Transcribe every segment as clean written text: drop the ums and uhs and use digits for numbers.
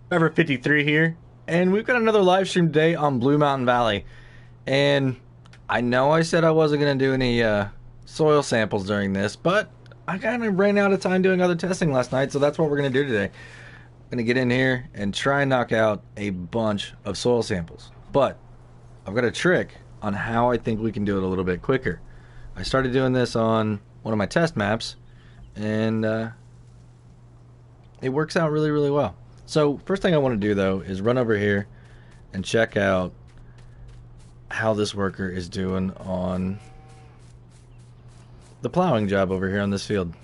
Forever 53 here, and we've got another live stream today on Blue Mountain Valley. And I know I said I wasn't going to do any soil samples during this, but I kind of ran out of time doing other testing last night, so that's what we're going to do today. I'm going to get in here and try and knock out a bunch of soil samples. But I've got a trick on how I think we can do it a little bit quicker. I started doing this on one of my test maps, and it works out really, really well. So first thing I want to do though is run over here and check out how this worker is doing on the plowing job over here on this field.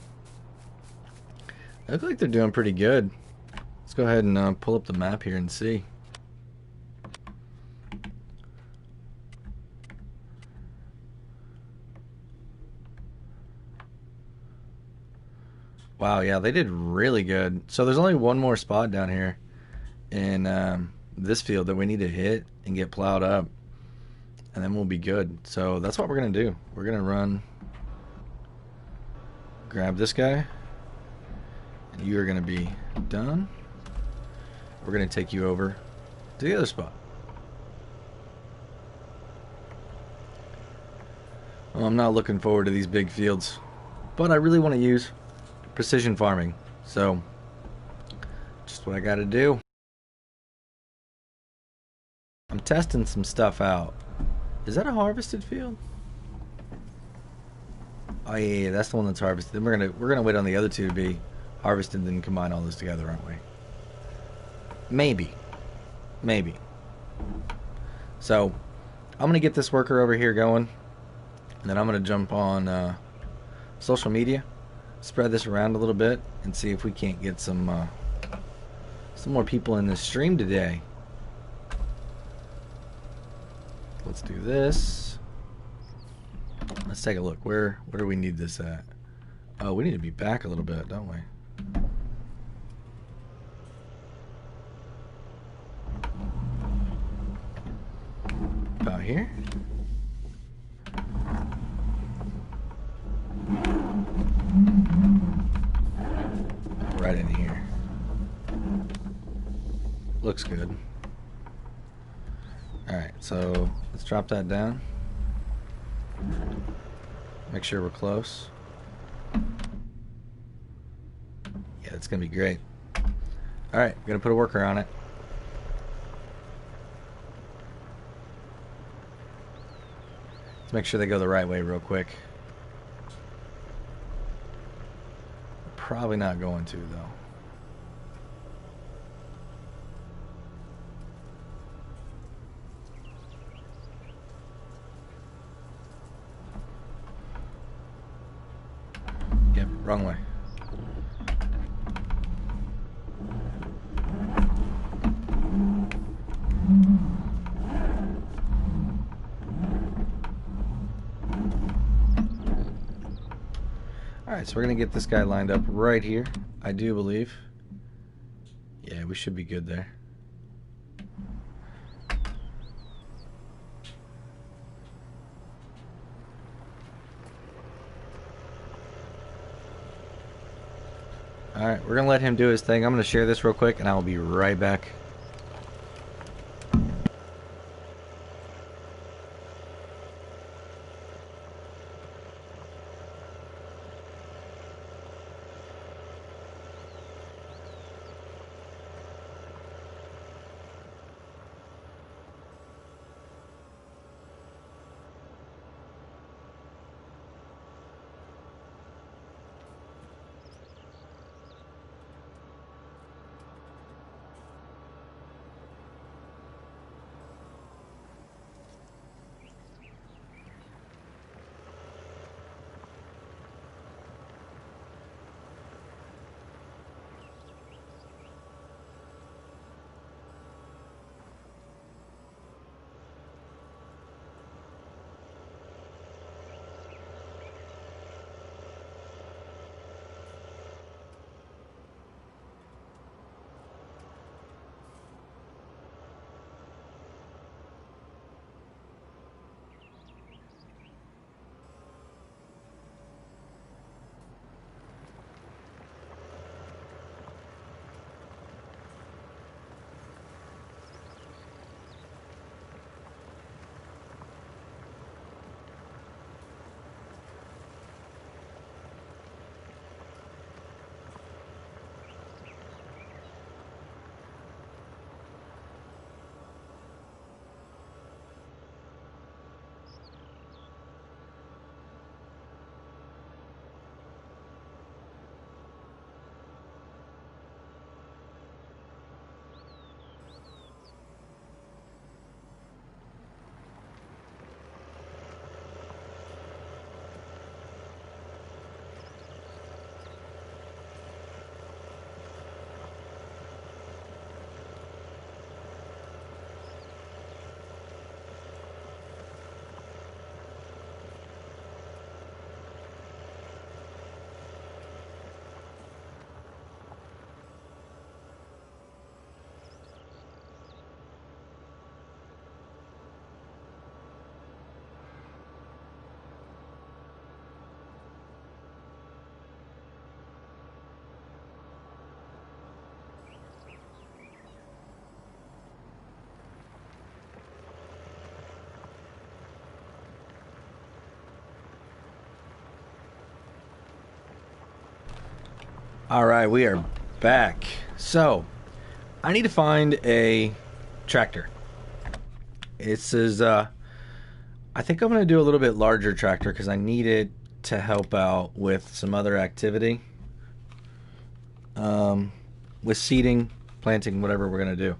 They look like they're doing pretty good. Let's go ahead and pull up the map here and see. Wow, yeah, they did really good. So there's only one more spot down here in this field that we need to hit and get plowed up, and then we'll be good. So that's what we're gonna do. We're gonna run, grab this guy, and you are gonna be done. We're gonna take you over to the other spot. Well, I'm not looking forward to these big fields, but I really want to use precision farming. So just what I gotta do. I'm testing some stuff out. Is that a harvested field? Oh yeah, that's the one that's harvested. Then we're gonna wait on the other two to be harvested, and then combine all this together, aren't we? Maybe, maybe. So I'm gonna get this worker over here going, and then I'm gonna jump on social media, spread this around a little bit, and see if we can't get some more people in this stream today. Let's do this. Let's take a look. Where do we need this at? Oh, we need to be back a little bit, don't we? About here? Right in here. Looks good. Alright, so let's drop that down. Make sure we're close. Yeah, it's gonna be great. Alright, we're gonna put a worker on it. Let's make sure they go the right way real quick. Probably not going to, though. Yep, wrong way. Alright, so we're going to get this guy lined up right here, I do believe. Yeah, we should be good there. Alright, we're going to let him do his thing. I'm going to share this real quick, and I will be right back. All right, we are back. So, I need to find a tractor. It says, I think I'm going to do a little bit larger tractor because I need it to help out with some other activity. With seeding, planting, whatever we're going to do.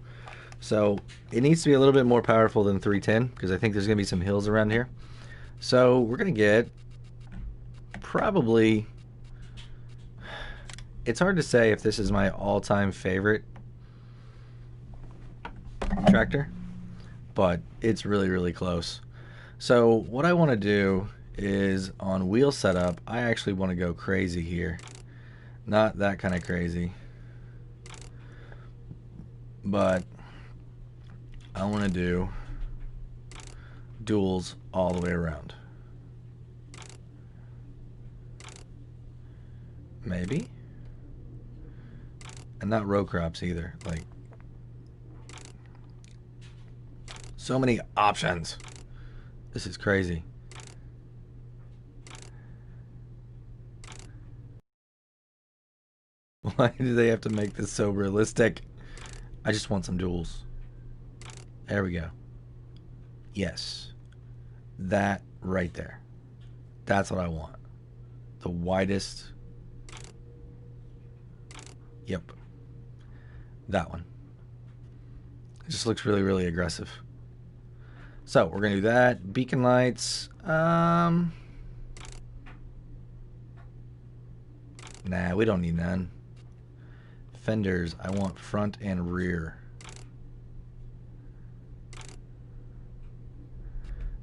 So, it needs to be a little bit more powerful than 310 because I think there's going to be some hills around here. So, we're going to get probably... It's hard to say if this is my all-time favorite tractor, but it's really, really close. So what I want to do is on wheel setup, I actually want to go crazy here. Not that kind of crazy, but I want to do duals all the way around. Maybe. And not row crops either. Like, so many options. This is crazy. Why do they have to make this so realistic? I just want some duals. There we go. Yes. That right there. That's what I want. The widest. Yep. That one. It just looks really, really aggressive. So we're gonna do that. Beacon lights. Nah, we don't need none. Fenders, I want front and rear.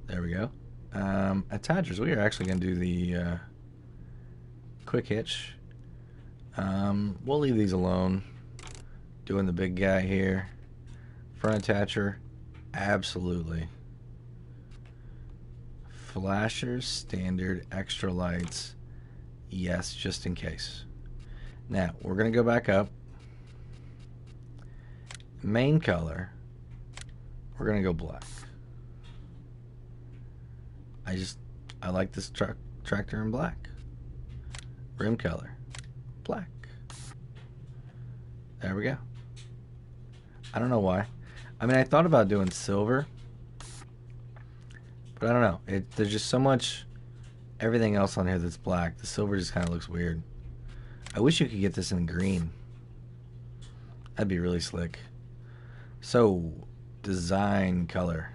There we go. Attachers, we are actually gonna do the quick hitch. We'll leave these alone. Doing the big guy here. Front attacher, absolutely. Flashers, standard, extra lights, yes, just in case. Now, we're going to go back up. Main color, we're going to go black. I like this tractor in black. Rim color, black. There we go. I don't know why. I mean, I thought about doing silver, but I don't know. There's just so much everything else on here that's black. The silver just kind of looks weird. I wish you could get this in green. That'd be really slick. So, design color.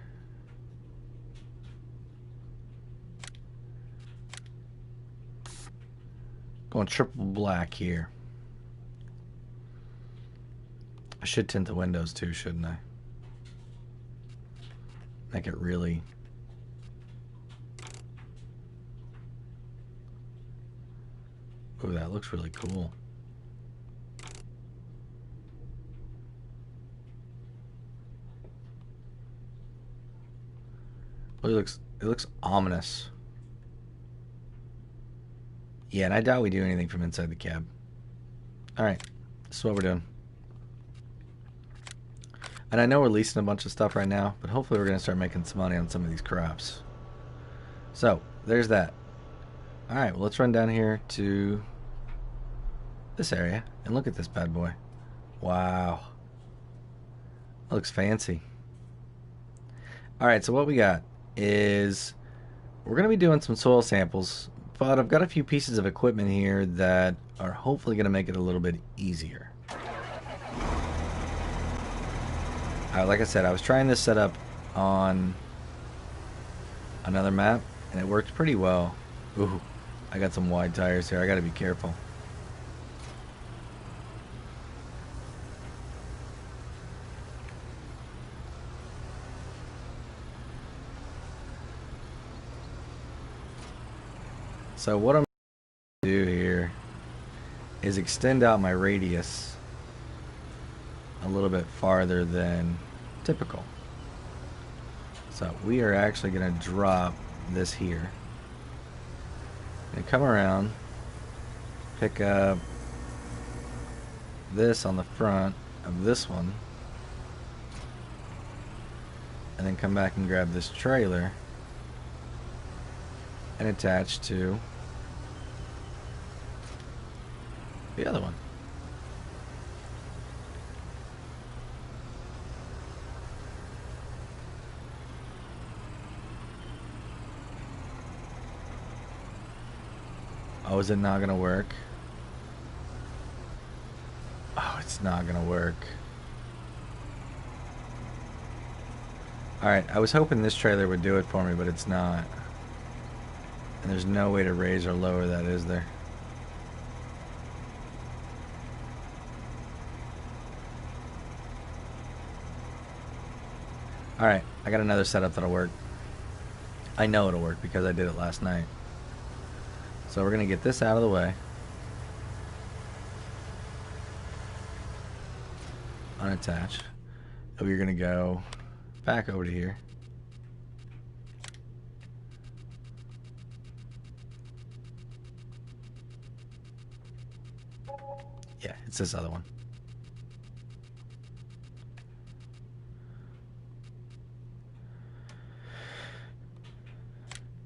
Going triple black here. I should tint the windows too, shouldn't I? Make it really... Ooh, that looks really cool. It looks ominous. Yeah, and I doubt we do anything from inside the cab. Alright, this is what we're doing. And I know we're leasing a bunch of stuff right now, but hopefully we're going to start making some money on some of these crops. So, there's that. Alright, well let's run down here to this area and look at this bad boy. Wow. That looks fancy. Alright, so what we got is we're going to be doing some soil samples, but I've got a few pieces of equipment here that are hopefully going to make it a little bit easier. Like I said, I was trying this setup on another map, and it worked pretty well. Ooh, I got some wide tires here. I got to be careful. So what I'm going to do here is extend out my radius a little bit farther than typical. So we are actually going to drop this here and come around, pick up this on the front of this one, and then come back and grab this trailer and attach to the other one. Oh, is it not gonna work? Oh, it's not gonna work. Alright, I was hoping this trailer would do it for me, but it's not. And there's no way to raise or lower that, is there? Alright, I got another setup that'll work. I know it'll work because I did it last night. So we're going to get this out of the way. Unattach. And we're going to go back over to here. Yeah, it's this other one.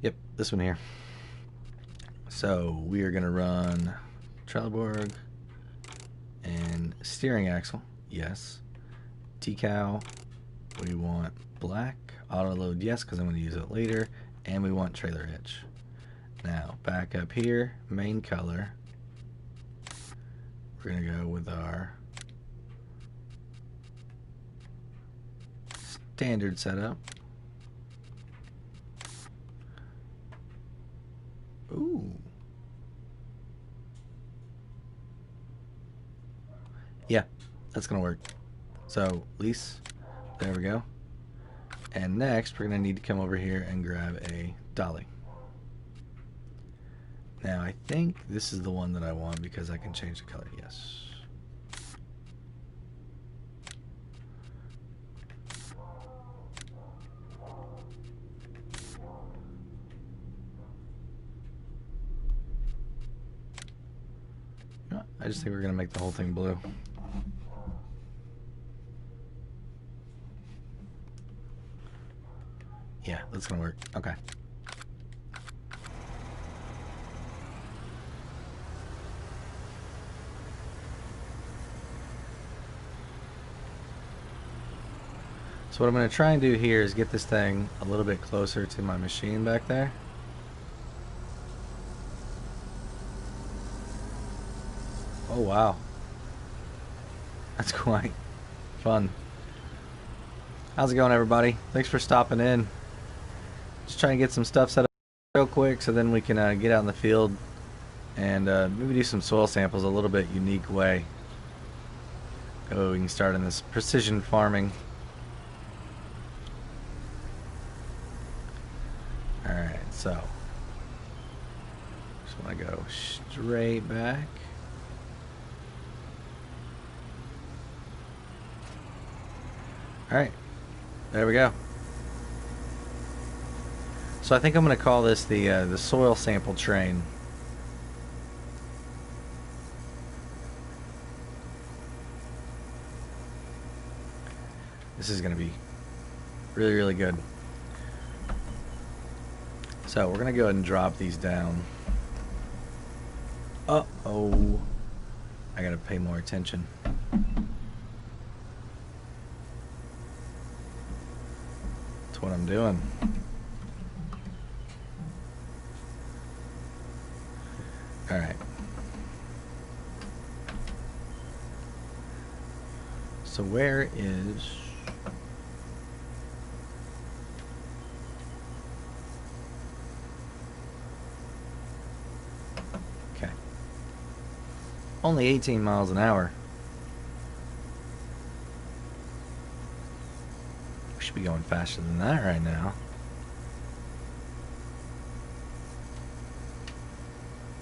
Yep, this one here. So we are going to run Trelleborg and steering axle. Yes. Decal. We want black. Auto load, yes, because I'm going to use it later. And we want trailer hitch. Now, back up here, main color. We're going to go with our standard setup. Ooh. Yeah, that's going to work. So, lease. There we go. And next, we're going to need to come over here and grab a dolly. Now, I think this is the one that I want because I can change the color. Yes. I just think we're going to make the whole thing blue. Yeah, that's going to work. Okay. So what I'm going to try and do here is get this thing a little bit closer to my machine back there. Oh wow. That's quite fun. How's it going, everybody? Thanks for stopping in. Just trying to get some stuff set up real quick so then we can get out in the field and maybe do some soil samples a little bit unique way. Oh, we can start in this precision farming. Alright, so just want to go straight back. Alright, there we go. So I think I'm going to call this the soil sample train. This is going to be really, really good. So we're going to go ahead and drop these down. Uh-oh. I got to pay more attention. That's what I'm doing. Alright. So where is... Okay. Only 18 miles an hour. We should be going faster than that right now.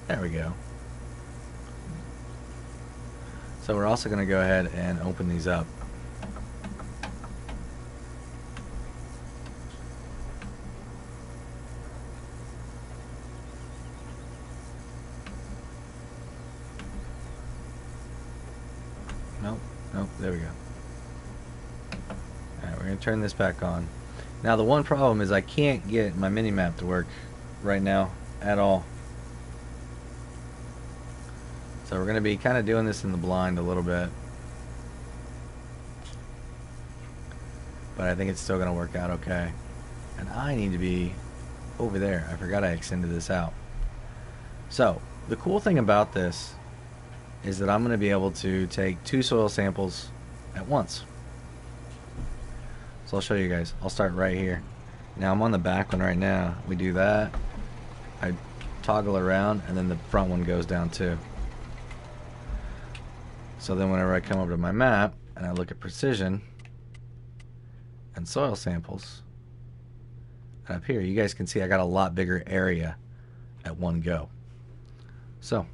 There we go. So we're also going to go ahead and open these up. Nope, nope, there we go. Alright, we're going to turn this back on. Now the one problem is I can't get my mini-map to work right now at all. So we're going to be kind of doing this in the blind a little bit. But I think it's still going to work out okay. And I need to be over there. I forgot I extended this out. So, the cool thing about this is that I'm going to be able to take 2 soil samples at once. So I'll show you guys. I'll start right here. Now I'm on the back one right now. We do that. I toggle around and then the front one goes down too. So then whenever I come over to my map and I look at precision and soil samples, and up here you guys can see I got a lot bigger area at one go. So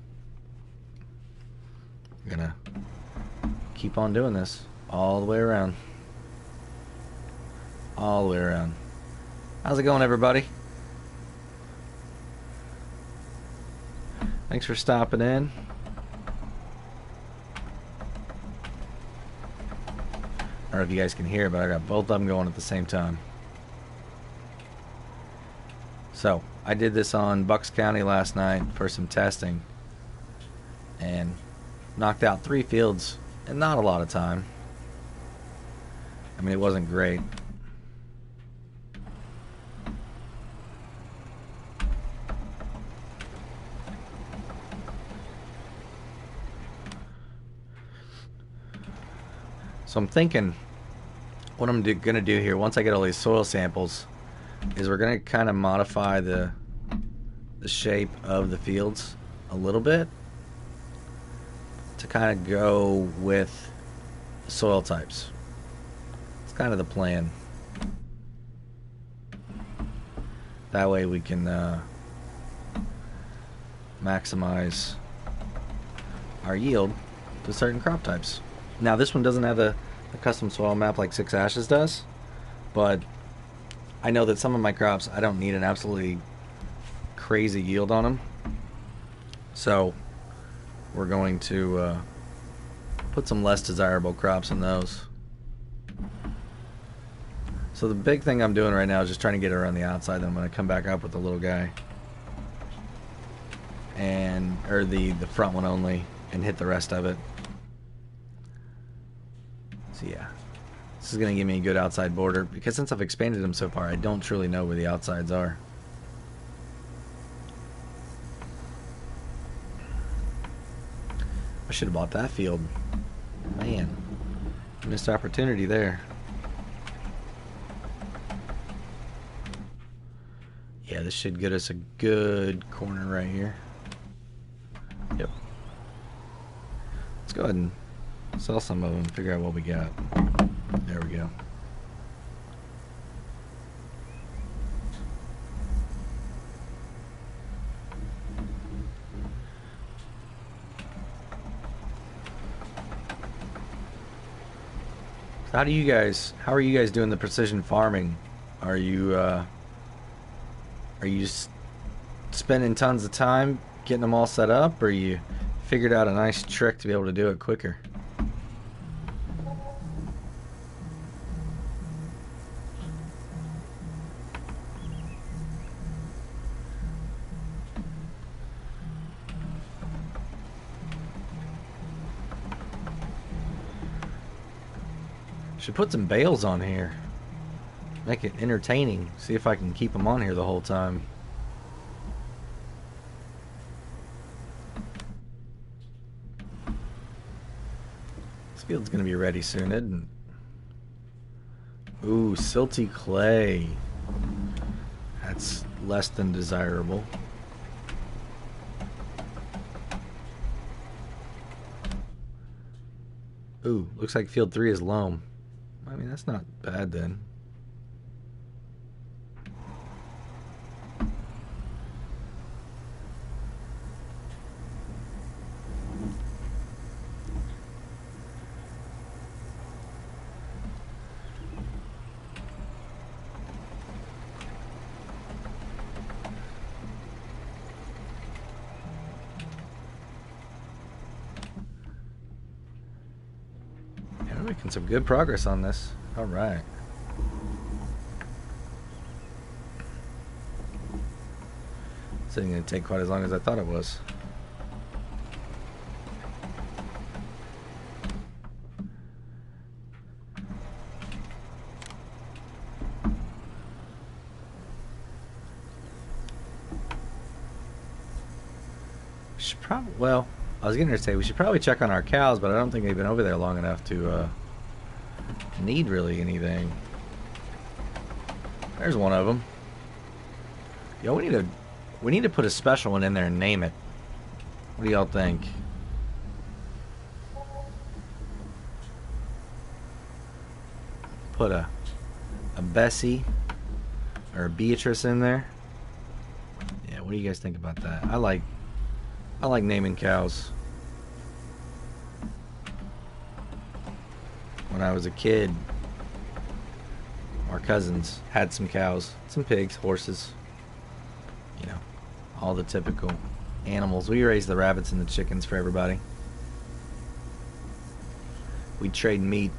I'm gonna keep on doing this all the way around. All the way around. How's it going, everybody? Thanks for stopping in. I don't know if you guys can hear, but I got both of them going at the same time. So, I did this on Bucks County last night for some testing and knocked out 3 fields in not a lot of time. I mean, it wasn't great. So I'm thinking what I'm going to do here, once I get all these soil samples, is we're going to kind of modify the shape of the fields a little bit to kind of go with soil types. It's kind of the plan. That way we can maximize our yield to certain crop types. Now this one doesn't have a custom soil map like 6 Ashes does, but I know that some of my crops I don't need an absolutely crazy yield on them, so we're going to put some less desirable crops in those. So the big thing I'm doing right now is just trying to get it around the outside. Then I'm going to come back up with the little guy and or the front one only and hit the rest of it. So yeah, this is going to give me a good outside border, because since I've expanded them so far, I don't truly know where the outsides are. I should have bought that field. Man, missed opportunity there. Yeah, this should get us a good corner right here. Yep. Let's go ahead and sell some of them and figure out what we got. There we go. How are you guys doing the precision farming? Are you spending tons of time getting them all set up, or you figured out a nice trick to be able to do it quicker? Should put some bales on here. Make it entertaining. See if I can keep them on here the whole time. This field's gonna be ready soon, isn't it? Ooh, silty clay. That's less than desirable. Ooh, looks like field 3 is loam. I mean, that's not bad then. Making some good progress on this. All right. This isn't going to take quite as long as I thought it was. should probably, well, I was going to say we should probably check on our cows, but I don't think they've been over there long enough to need really anything. There's one of them. Yo, we need to put a special one in there and name it. What do y'all think? Put a Bessie or a Beatrice in there. Yeah, what do you guys think about that? I like naming cows. When I was a kid, our cousins had some cows, some pigs, horses. You know, all the typical animals. We raised the rabbits and the chickens for everybody. We'd trade meat.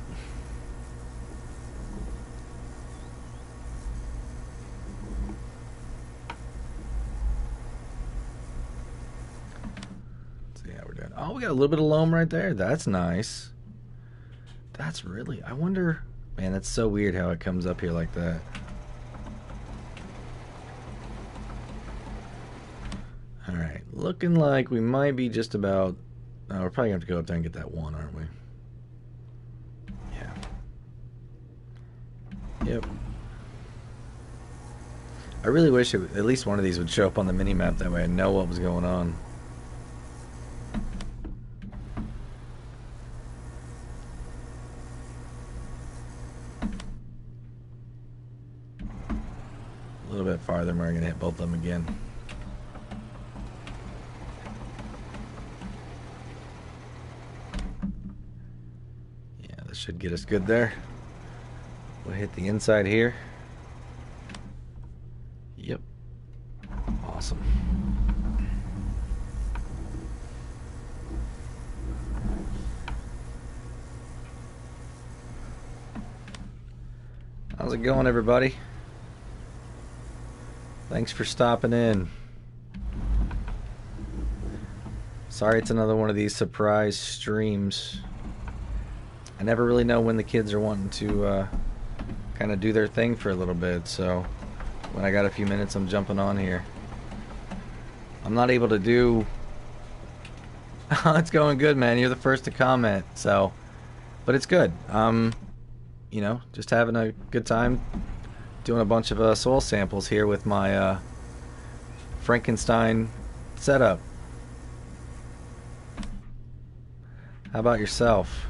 Let's see how we're doing. Oh, we got a little bit of loam right there. That's nice. That's really... I wonder... Man, that's so weird how it comes up here like that. Alright, looking like we might be just about... Oh, we're probably going to have to go up there and get that one, aren't we? Yeah. Yep. I really wish at least one of these would show up on the mini-map, that way I know what was going on. A little bit farther and we're going to hit both of them again. Yeah, this should get us good there. We'll hit the inside here. Yep. Awesome. How's it going, everybody? Thanks for stopping in. Sorry it's another one of these surprise streams. I never really know when the kids are wanting to kind of do their thing for a little bit, so when I got a few minutes I'm jumping on here. I'm not able to do... It's going good, man. You're the first to comment, so... But it's good. You know, just having a good time doing a bunch of soil samples here with my Frankenstein setup. How about yourself?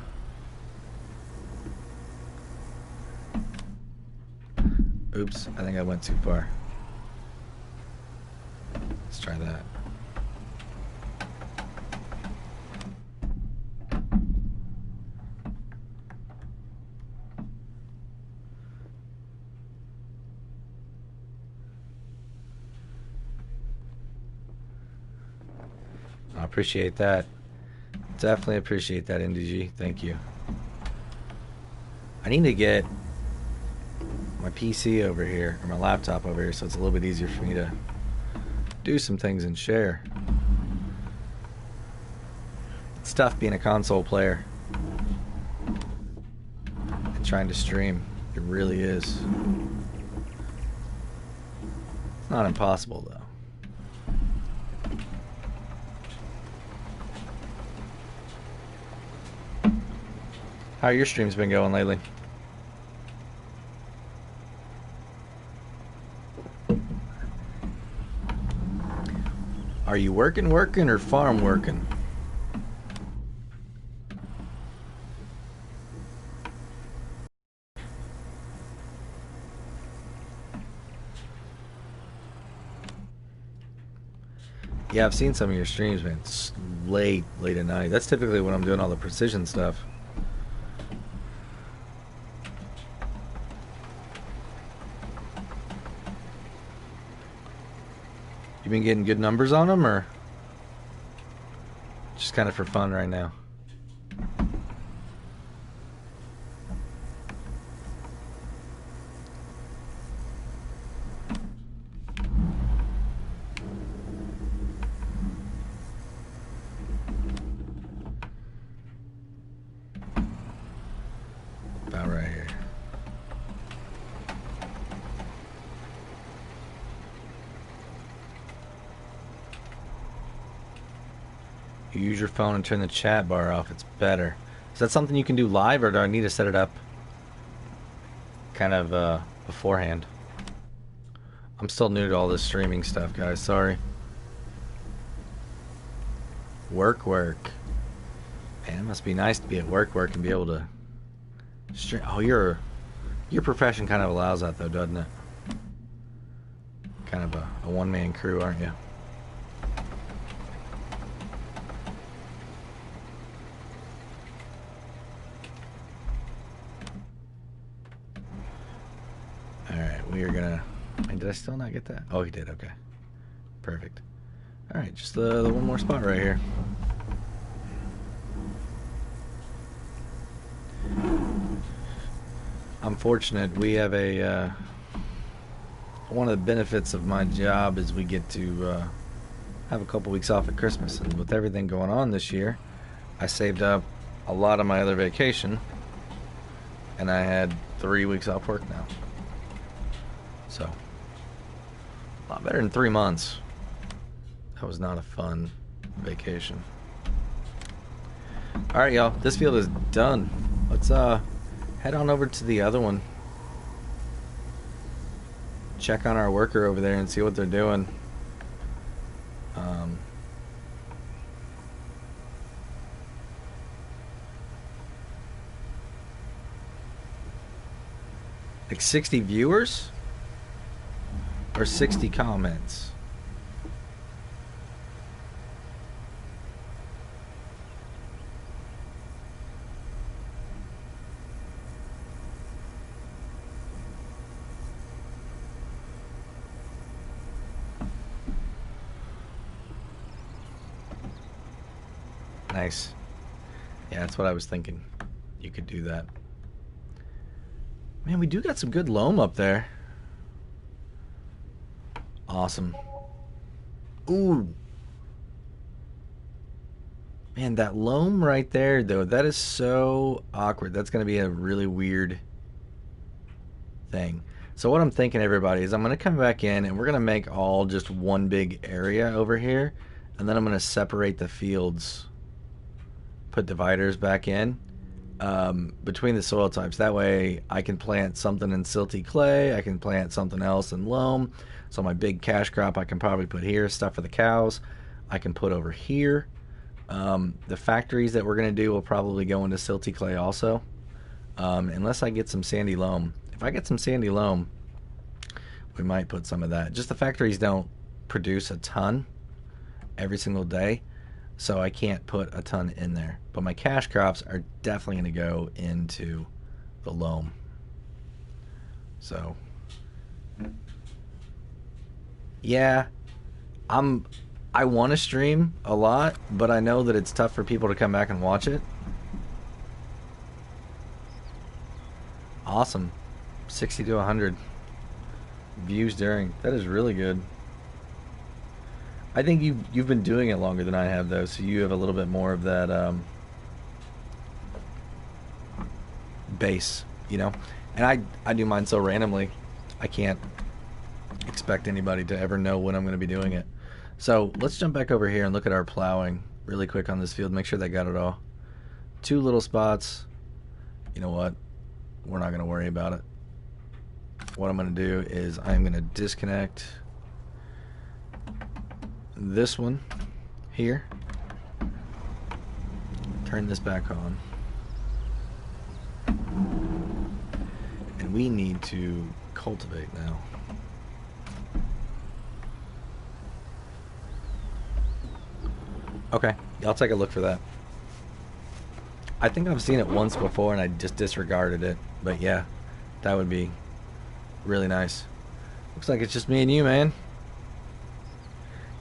Oops, I think I went too far. Let's try that. I appreciate that. Definitely appreciate that, NDG. Thank you. I need to get my PC over here, or my laptop over here, so it's a little bit easier for me to do some things and share. It's tough being a console player and trying to stream. It really is. It's not impossible, though. How are your streams been going lately? Are you working or farm working? Yeah, I've seen some of your streams, man. It's late at night. That's typically when I'm doing all the precision stuff. You been getting good numbers on them, or just kind of for fun right now? About right here. You use your phone and turn the chat bar off. It's better. Is that something you can do live, or do I need to set it up kind of beforehand? I'm still new to all this streaming stuff, guys. Sorry. Work. Man, it must be nice to be at work and be able to stream. Oh, your profession kind of allows that, though, doesn't it? Kind of a one-man crew, aren't you? Alright, we are gonna... And did I still not get that? Oh, he did, okay. Perfect. Alright, just the one more spot right here. I'm fortunate. We have a... one of the benefits of my job is we get to have a couple weeks off at Christmas. And with everything going on this year, I saved up a lot of my other vacation. And I had 3 weeks off work now. So, a lot better than 3 months. That was not a fun vacation. Alright, y'all. This field is done. Let's head on over to the other one. Check on our worker over there and see what they're doing. Like 60 viewers? Or 60 comments? Nice. Yeah, that's what I was thinking. You could do that. Man, we do got some good loam up there. Awesome. Ooh. Man, that loam right there, though, that is so awkward. That's going to be a really weird thing. So what I'm thinking, everybody, is I'm going to come back in and we're going to make all just one big area over here. And then I'm going to separate the fields. Put dividers back in between the soil types. That way I can plant something in silty clay. I can plant something else in loam. So my big cash crop I can probably put here. Stuff for the cows I can put over here. The factories that we're going to do will probably go into silty clay also. Unless I get some sandy loam. If I get some sandy loam, we might put some of that. Just the factories don't produce a ton every single day. So I can't put a ton in there. But my cash crops are definitely going to go into the loam. So, yeah, I want to stream a lot, but I know that it's tough for people to come back and watch it. Awesome. 60 to 100 views during. That is really good. I think you've been doing it longer than I have, though, so you have a little bit more of that base, you know? And I do mine so randomly, I can't expect anybody to ever know when I'm going to be doing it. So let's jump back over here and look at our plowing really quick on this field. Make sure they got it all. 2 little spots. You know what? We're not going to worry about it. What I'm going to do is I'm going to disconnect this one here, turn this back on, and we need to cultivate now. Okay, I'll take a look for that. I think I've seen it once before and I just disregarded it, but yeah, that would be really nice. Looks like it's just me and you, man.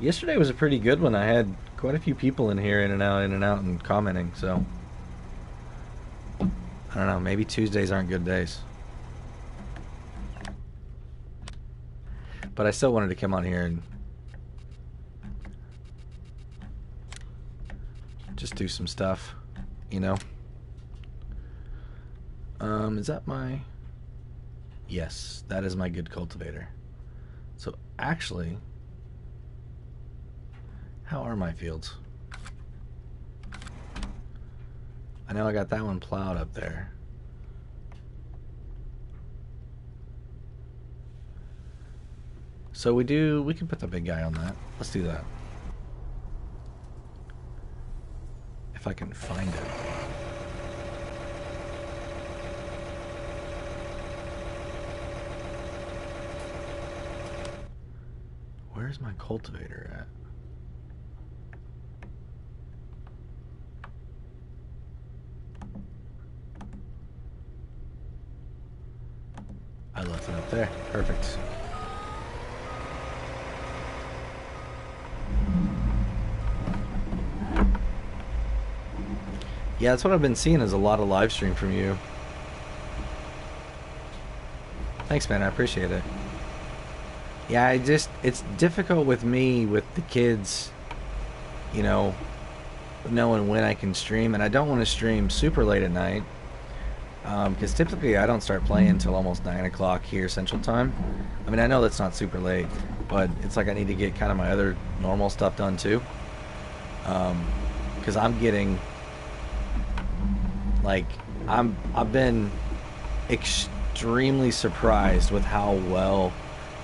Yesterday was a pretty good one. I had quite a few people in here, in and out, and commenting, so I don't know, maybe Tuesdays aren't good days. But I still wanted to come on here and just do some stuff, you know? Is that my... Yes, that is my good cultivator. So actually... How are my fields? I know I got that one plowed up there. So we can put the big guy on that. Let's do that. If I can find it. Where's my cultivator at? I left it up there. Perfect. Yeah, that's what I've been seeing is a lot of live stream from you. Thanks, man. I appreciate it. Yeah, it's difficult with me with the kids, you know, knowing when I can stream, and I don't want to stream super late at night. Because typically I don't start playing until almost 9 o'clock here Central Time. I mean, I know that's not super late, but it's like I need to get kind of my other normal stuff done too. Because I'm getting, like, I've been extremely surprised with how well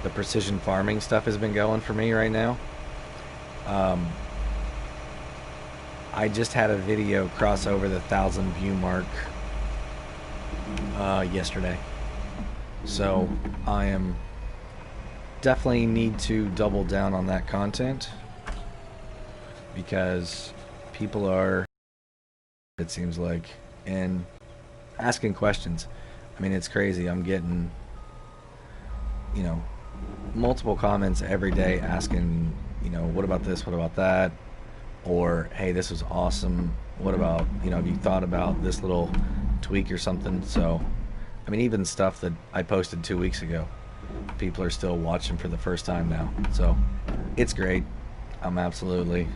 the precision farming stuff has been going for me right now. I just had a video cross over the 1,000 view mark yesterday, so I am definitely need to double down on that content because people are, it seems like, and asking questions. I mean, it's crazy. I'm getting, you know, multiple comments every day asking, you know, what about this, what about that, or hey, this was awesome, what about, you know, have you thought about this little tweak or something? So I mean, even stuff that I posted 2 weeks ago, people are still watching for the first time now, so it's great. I'm absolutely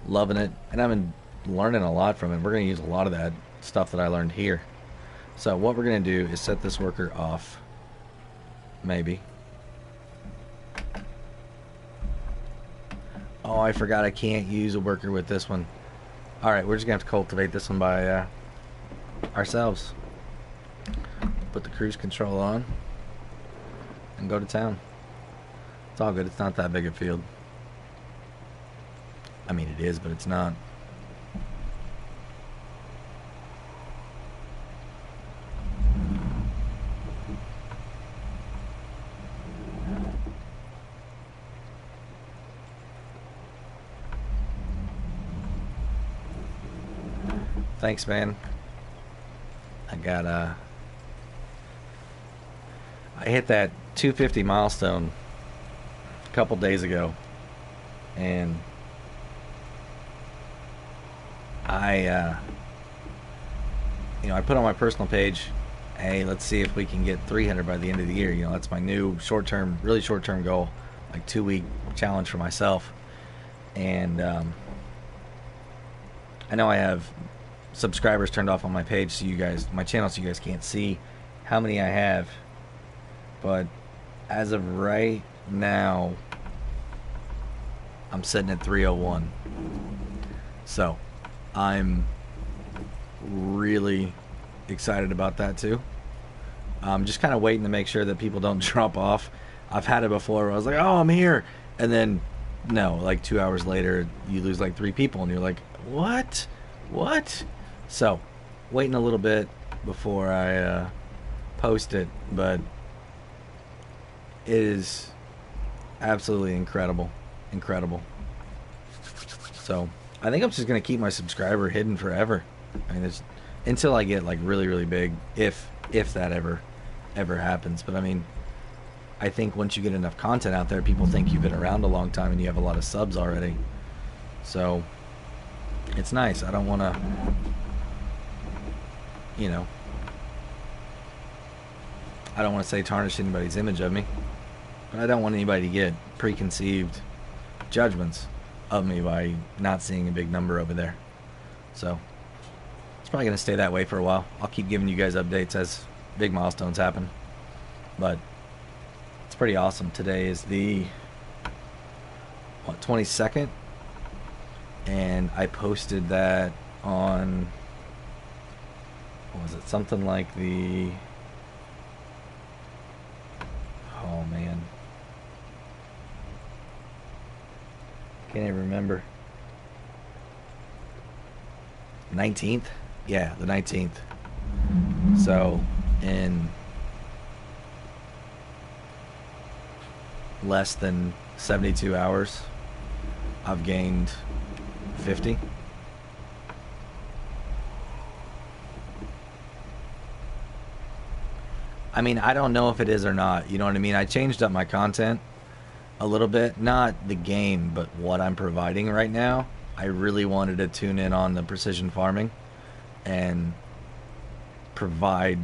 loving it, and I've been learning a lot from it. We're going to use a lot of that stuff that I learned here. So what we're going to do is set this worker off, maybe. Oh, I forgot I can't use a worker with this one. Alright, we're just going to have to cultivate this one by ourselves. Put the cruise control on and go to town. It's all good. It's not that big a field. I mean, it is, but it's not. Thanks, man. I hit that 250 milestone a couple days ago, and I put on my personal page, hey, let's see if we can get 300 by the end of the year. You know, that's my new short-term, really short-term goal, like 2-week challenge for myself. And I know I have subscribers turned off on my page, so you guys, my channel, so you guys can't see how many I have. But as of right now, I'm sitting at 301. So I'm really excited about that too. I'm just kind of waiting to make sure that people don't drop off. I've had it before where I was like, oh, I'm here, and then no, like 2 hours later you lose like 3 people and you're like, what? So waiting a little bit before I post it, but it is absolutely incredible. So I think I'm just gonna keep my subscriber hidden forever. I mean, it's until I get like really big, if that ever happens. But I mean, I think once you get enough content out there, people think you've been around a long time and you have a lot of subs already. So it's nice. I don't want to, you know, I don't want to say tarnish anybody's image of me, but I don't want anybody to get preconceived judgments of me by not seeing a big number over there. So it's probably going to stay that way for a while. I'll keep giving you guys updates as big milestones happen, but it's pretty awesome. Today is the 22nd, and I posted that on what was it? Something like the... Oh, man. Can't even remember. 19th? Yeah, the 19th. So, in less than 72 hours, I've gained 50. I mean, I don't know if it is or not. You know what I mean? I changed up my content a little bit. Not the game, but what I'm providing right now. I really wanted to tune in on the precision farming and provide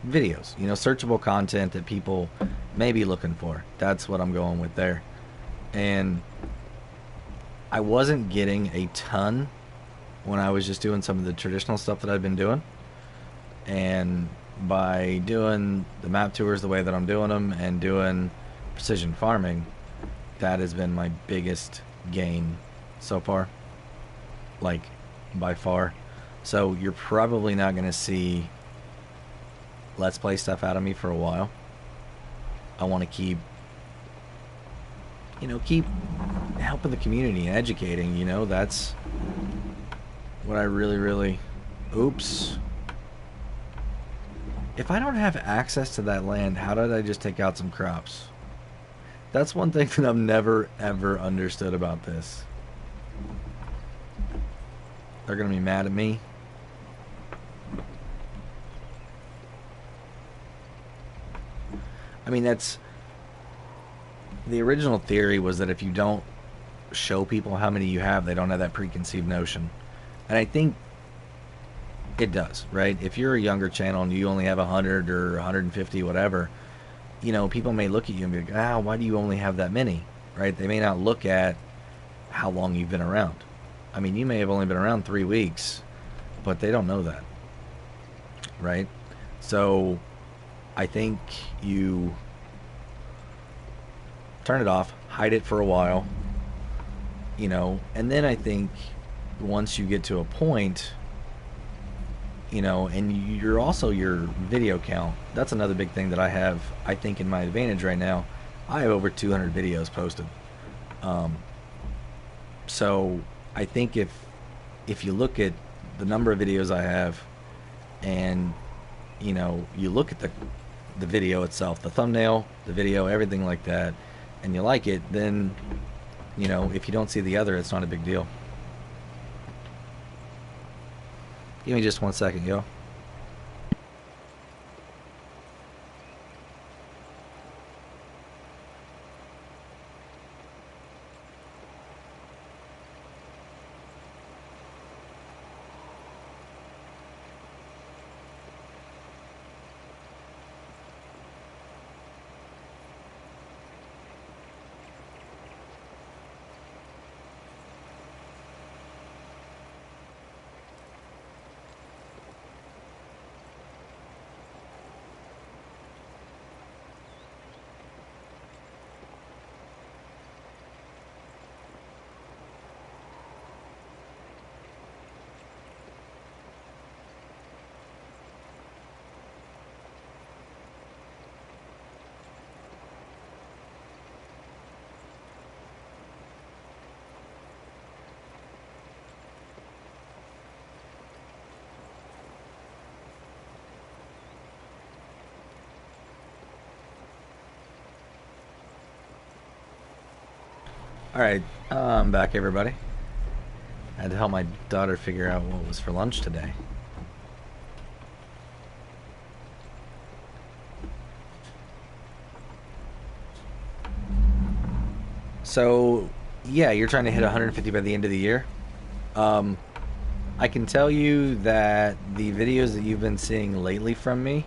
videos, you know, searchable content that people may be looking for. That's what I'm going with there. And I wasn't getting a ton when I was just doing some of the traditional stuff that I've been doing. And by doing the map tours the way that I'm doing them and doing precision farming, that has been my biggest gain so far, like by far. So you're probably not going to see let's play stuff out of me for a while. I want to keep, you know, keep helping the community and educating, you know. That's what I really oops. If I don't have access to that land, how did I just take out some crops? That's one thing that I've never ever understood about this. They're gonna be mad at me. I mean, that's the original theory, was that if you don't show people how many you have, they don't have that preconceived notion. And I think it does, right? If you're a younger channel and you only have 100 or 150, whatever, you know, people may look at you and be like, ah, why do you only have that many, right? They may not look at how long you've been around. I mean, you may have only been around 3 weeks, but they don't know that, right? So I think you turn it off, hide it for a while, you know, and then I think once you get to a point, you know, and you're also your video count. That's another big thing that I have, I think, in my advantage right now. I have over 200 videos posted. So I think if you look at the number of videos I have, and you know, you look at the video itself, the thumbnail, the video, everything like that, and you like it, then, you know, if you don't see the other, it's not a big deal. Give me just 1 second, yo. Alright, I'm back, everybody. I had to help my daughter figure out what was for lunch today. So, yeah, you're trying to hit 150 by the end of the year. I can tell you that the videos that you've been seeing lately from me,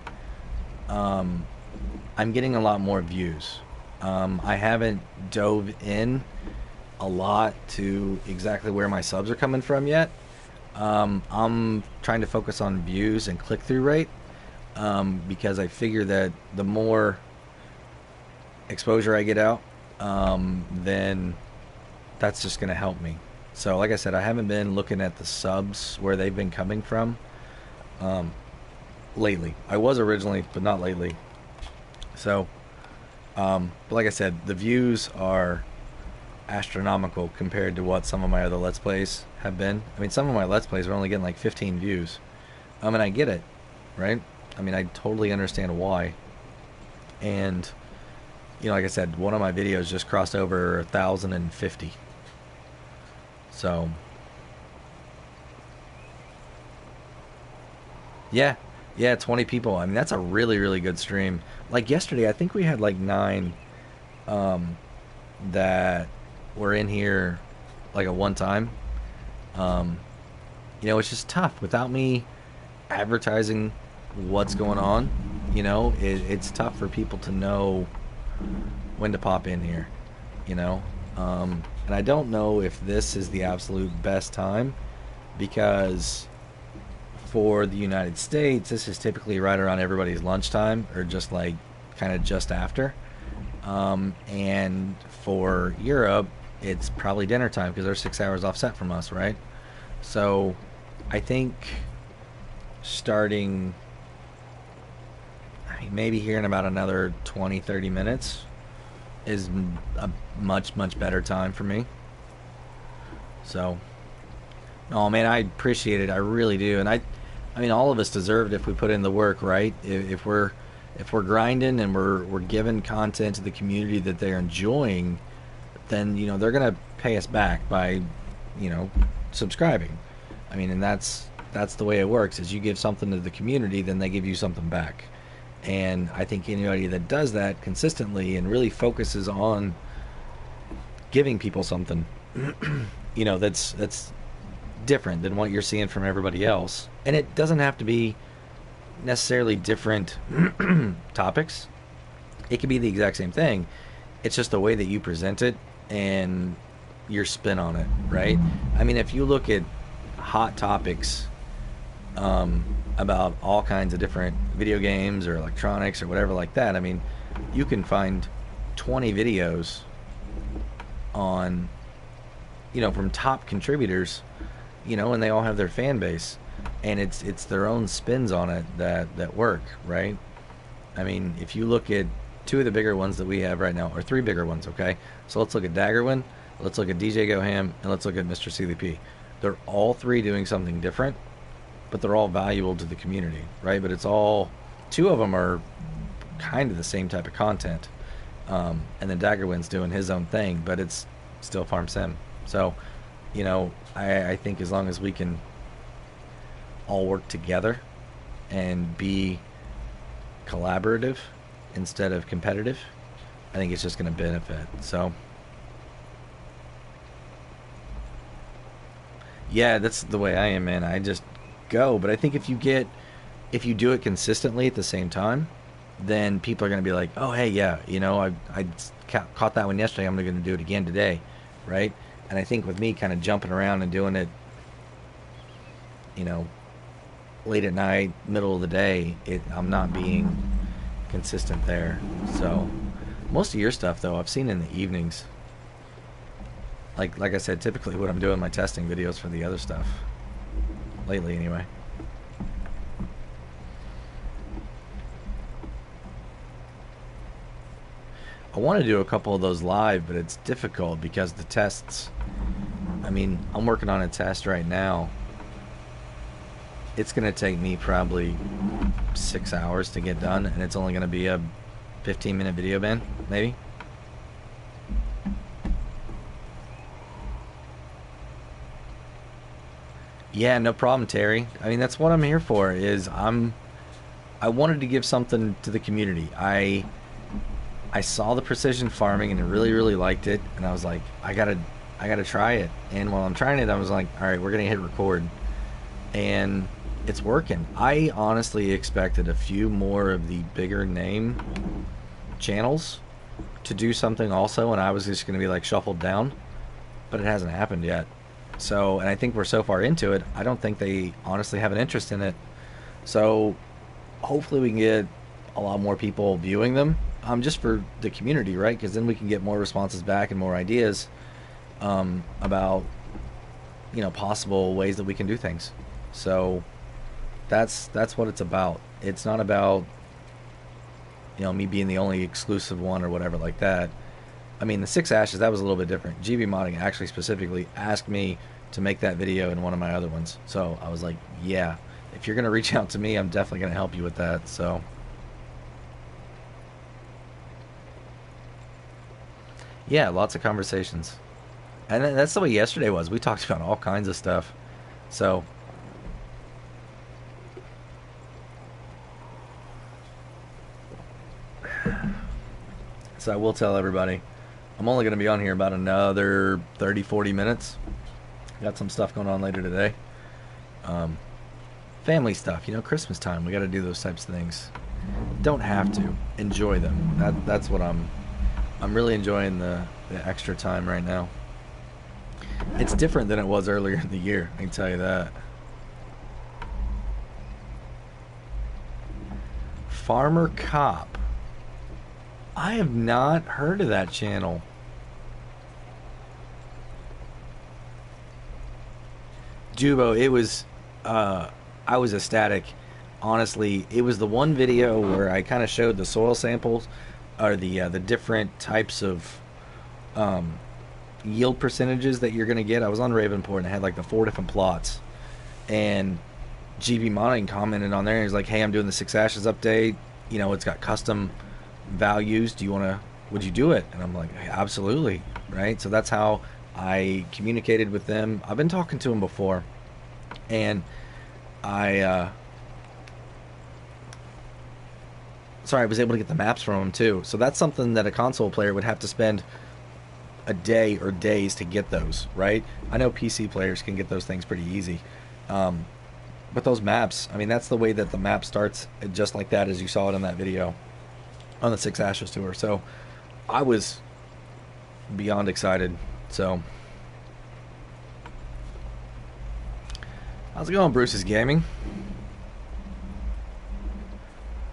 I'm getting a lot more views. I haven't dove in a lot to exactly where my subs are coming from yet. I'm trying to focus on views and click-through rate, because I figure that the more exposure I get out, then that's just going to help me. So like I said, I haven't been looking at the subs where they've been coming from. lately. I was originally, but not lately. So, but like I said, the views are astronomical compared to what some of my other Let's Plays have been. I mean, some of my Let's Plays are only getting like 15 views. And I get it, right? I mean, I totally understand why. And, like I said, one of my videos just crossed over 1,050. So, yeah, yeah, 20 people. I mean, that's a really, really good stream. Like yesterday, I think we had like 9 um, that were in here like at one time. Um, it's just tough without me advertising what's going on. It's tough for people to know when to pop in here. You know, and I don't know if this is the absolute best time because for the United States, this is typically right around everybody's lunchtime or just like kind of just after. And for Europe, it's probably dinner time because they're 6 hours offset from us, right? So I think starting maybe here in about another 20, 30 minutes is a much, much better time for me. So, oh man, I appreciate it. I really do. And I mean, all of us deserve it if we put in the work, right? If we're grinding and we're giving content to the community that they're enjoying, then they're gonna pay us back by subscribing. I mean, and that's the way it works. Is you give something to the community, then they give you something back. And I think anybody that does that consistently and really focuses on giving people something, that's different than what you're seeing from everybody else. And it doesn't have to be necessarily different topics. It could be the exact same thing. It's just the way that you present it and your spin on it, right? I mean, if you look at hot topics about all kinds of different video games or electronics or whatever like that, I mean, you can find 20 videos on, from top contributors, and they all have their fan base, and it's their own spins on it that work, right? I mean, if you look at 2 of the bigger ones that we have right now, or 3 bigger ones, okay? So let's look at Daggerwin, let's look at DJ Goham, and let's look at Mr. CDP. They're all 3 doing something different, but they're all valuable to the community, right? But it's all 2 of them are kind of the same type of content, and then Daggerwin's doing his own thing, but it's still Farm Sim. So, I think as long as we can all work together and be collaborative instead of competitive, I think it's just going to benefit. So, yeah, that's the way I am, man. I just go. But I think if you do it consistently at the same time, then people are going to be like, oh, hey, yeah, I caught that one yesterday. I'm going to do it again today, right? And I think with me kind of jumping around and doing it, late at night, middle of the day, I'm not being consistent there. So most of your stuff, though, I've seen in the evenings. Like I said, typically what I'm doing my testing videos for the other stuff. Lately, anyway. I want to do a couple of those live, but it's difficult because the tests... I mean, I'm working on a test right now. It's going to take me probably 6 hours to get done, and it's only going to be a 15-minute video, Ben, maybe? Yeah, no problem, Terry. I mean, that's what I'm here for, I wanted to give something to the community. I saw the precision farming and I really, really liked it, and I was like, I gotta try it. And while I'm trying it, I was like, all right, we're gonna hit record, and it's working. I honestly expected a few more of the bigger name channels to do something also, and I was just gonna be like shuffled down, but it hasn't happened yet. So, and I think we're so far into it, I don't think they honestly have an interest in it. So hopefully we can get a lot more people viewing them, just for the community, right? Because then we can get more responses back and more ideas about possible ways that we can do things. So that's what it's about. It's not about, me being the only exclusive one or whatever like that. I mean, the Six Ashes, that was a little bit different. GB Modding actually specifically asked me to make that video in one of my other ones. So I was like, yeah, if you're going to reach out to me, I'm definitely going to help you with that. So yeah, lots of conversations. And that's the way yesterday was. We talked about all kinds of stuff. So I will tell everybody, I'm only going to be on here about another 30, 40 minutes. Got some stuff going on later today. Family stuff, Christmas time. We got to do those types of things. Don't have to. Enjoy them. That's what I'm really enjoying the extra time right now. It's different than it was earlier in the year, I can tell you that. Farmer Cop. I have not heard of that channel. Jubo, it was, I was ecstatic. Honestly, it was the one video where I kind of showed the soil samples, or the different types of yield percentages that you're going to get. I was on Ravenport and I had like the 4 different plots. And GB Modding commented on there and he's like, hey, I'm doing the Six Ashes update. It's got custom values. Would you do it? And I'm like, absolutely. Right. So that's how I communicated with them. I've been talking to them before, and I was able to get the maps from them too. So that's something that a console player would have to spend a day or days to get those, right? I know PC players can get those things pretty easy. But those maps, I mean, that's the way that the map starts, just like that as you saw it in that video on the Six Ashes tour. So I was beyond excited. So how's it going, Bruce's Gaming?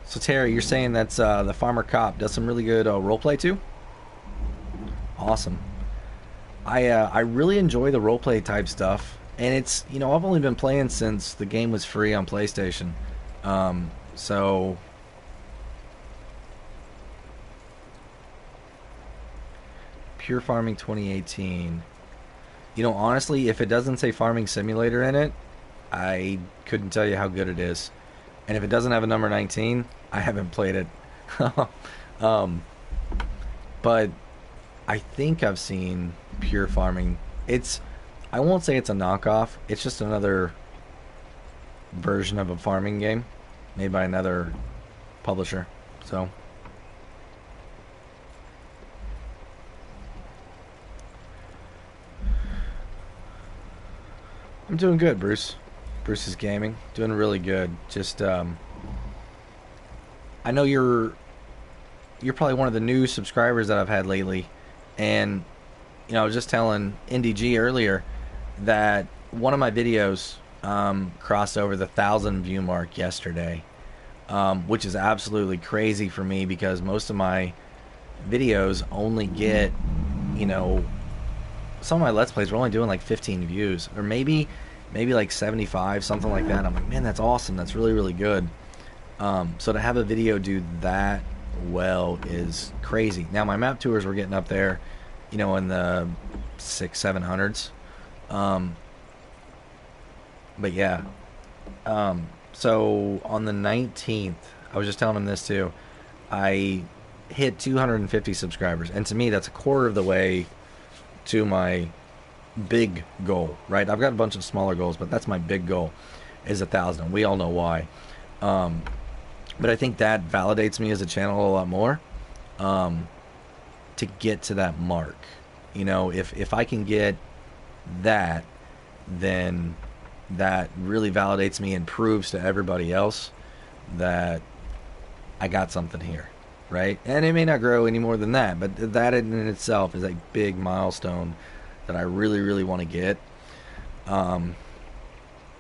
So Terry, you're saying that's the Farmer Cop does some really good roleplay too? Awesome. I really enjoy the roleplay type stuff. And it's, I've only been playing since the game was free on PlayStation. So Pure Farming 2018. Honestly, if it doesn't say Farming Simulator in it, I couldn't tell you how good it is. And if it doesn't have a number 19, I haven't played it. But I think I've seen Pure Farming. I won't say it's a knockoff. It's just another version of a farming game made by another publisher. So I'm doing good, Bruce. Bruce is Gaming. Doing really good. Just I know you're probably one of the new subscribers that I've had lately, and I was just telling NDG earlier that one of my videos crossed over the 1,000 view mark yesterday, which is absolutely crazy for me because most of my videos only get, some of my Let's Plays were only doing like 15 views, or maybe like 75, something like that. I'm like, man, that's awesome. That's really, really good. So to have a video do that well is crazy. Now my map tours were getting up there, in the 600-700s. But yeah. So on the 19th, I was just telling him this too. I hit 250 subscribers, and to me, that's a quarter of the way to my big goal. Right? I've got a bunch of smaller goals, but that's my big goal, is 1,000. We all know why. But I think that validates me as a channel a lot more. To get to that mark, if I can get that, then that really validates me and proves to everybody else that I got something here, right? And it may not grow any more than that, but that in itself is a big milestone that I really, really want to get.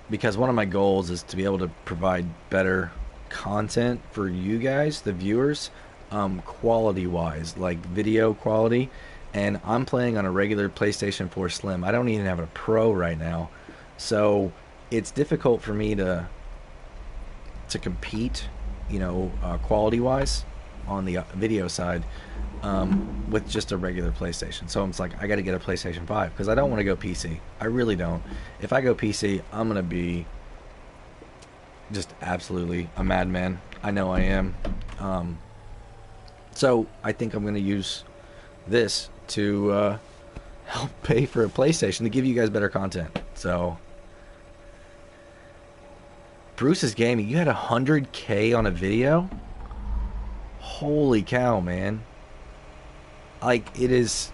Because one of my goals is to be able to provide better content for you guys, the viewers, quality wise, like video quality. And I'm playing on a regular PlayStation 4 Slim. I don't even have a Pro right now, so it's difficult for me to compete quality wise on the video side, with just a regular PlayStation. So it's like I got to get a PlayStation 5 because I don't want to go PC. I really don't. If I go PC, I'm gonna be just absolutely a madman. I know I am. So I think I'm gonna use this to help pay for a PlayStation to give you guys better content. So Bruce's Gaming, you had 100K on a video? Holy cow, man. Like, it is...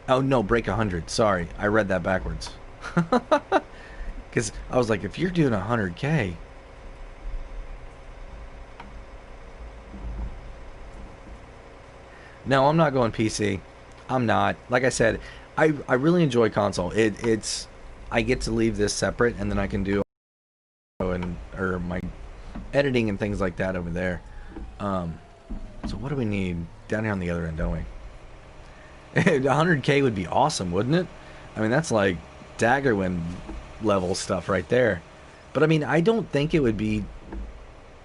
Oh, no, break 100. Sorry, I read that backwards. Because I was like, if you're doing 100K... No, I'm not going PC. I'm not. Like I said, I really enjoy console. It's... I get to leave this separate, and then I can do or my editing and things like that over there. So what do we need down here on the other end, don't we? 100K would be awesome, wouldn't it? I mean, that's like Daggerwin level stuff right there. But I mean, I don't think it would be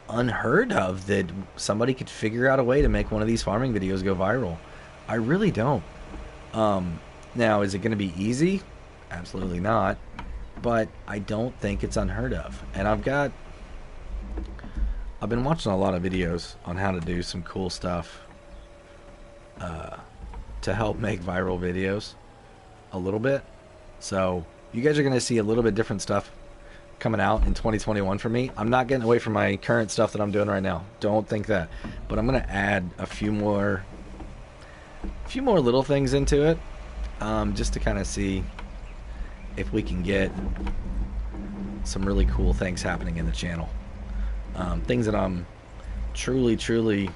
unheard of that somebody could figure out a way to make one of these farming videos go viral. I really don't. Now, is it going to be easy? Absolutely not. But I don't think it's unheard of. And I've been watching a lot of videos on how to do some cool stuff to help make viral videos a little bit. So you guys are going to see a little bit different stuff coming out in 2021 for me. I'm not getting away from my current stuff that I'm doing right now. Don't think that. But I'm going to add a few more little things into it, just to kind of see if we can get some really cool things happening in the channel. Things that I'm truly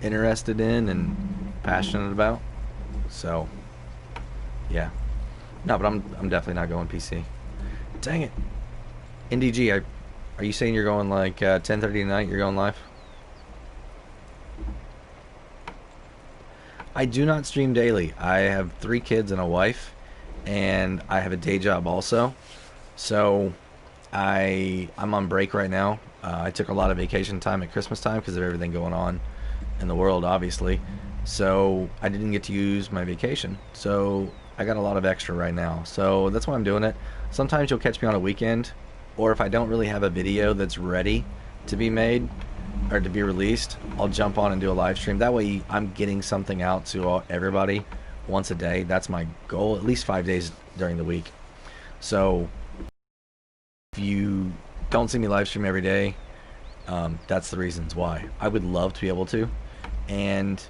interested in and passionate about. So, yeah. No, but I'm definitely not going PC. Dang it. NDG, are you saying you're going like 10:30 tonight? You're going live? I do not stream daily. I have 3 kids and a wife, and I have a day job also. So I'm on break right now. I took a lot of vacation time at Christmas time because of everything going on in the world, obviously. So I didn't get to use my vacation. So I got a lot of extra right now. So that's why I'm doing it. Sometimes you'll catch me on a weekend, or if I don't really have a video that's ready to be made or to be released, I'll jump on and do a live stream. That way I'm getting something out to everybody once a day. That's my goal, at least 5 days during the week. So if you don't see me live stream every day, that's the reasons why. I would love to be able to, and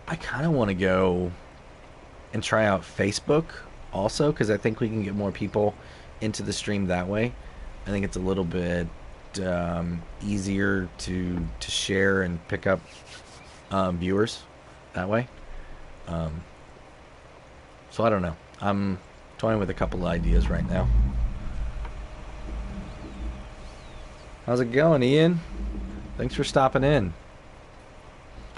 I kind of want to go and try out Facebook also, because I think we can get more people into the stream that way. I think it's a little bit easier to share and pick up viewers that way. So I don't know. I'm toying with a couple of ideas right now. How's it going, Ian? Thanks for stopping in.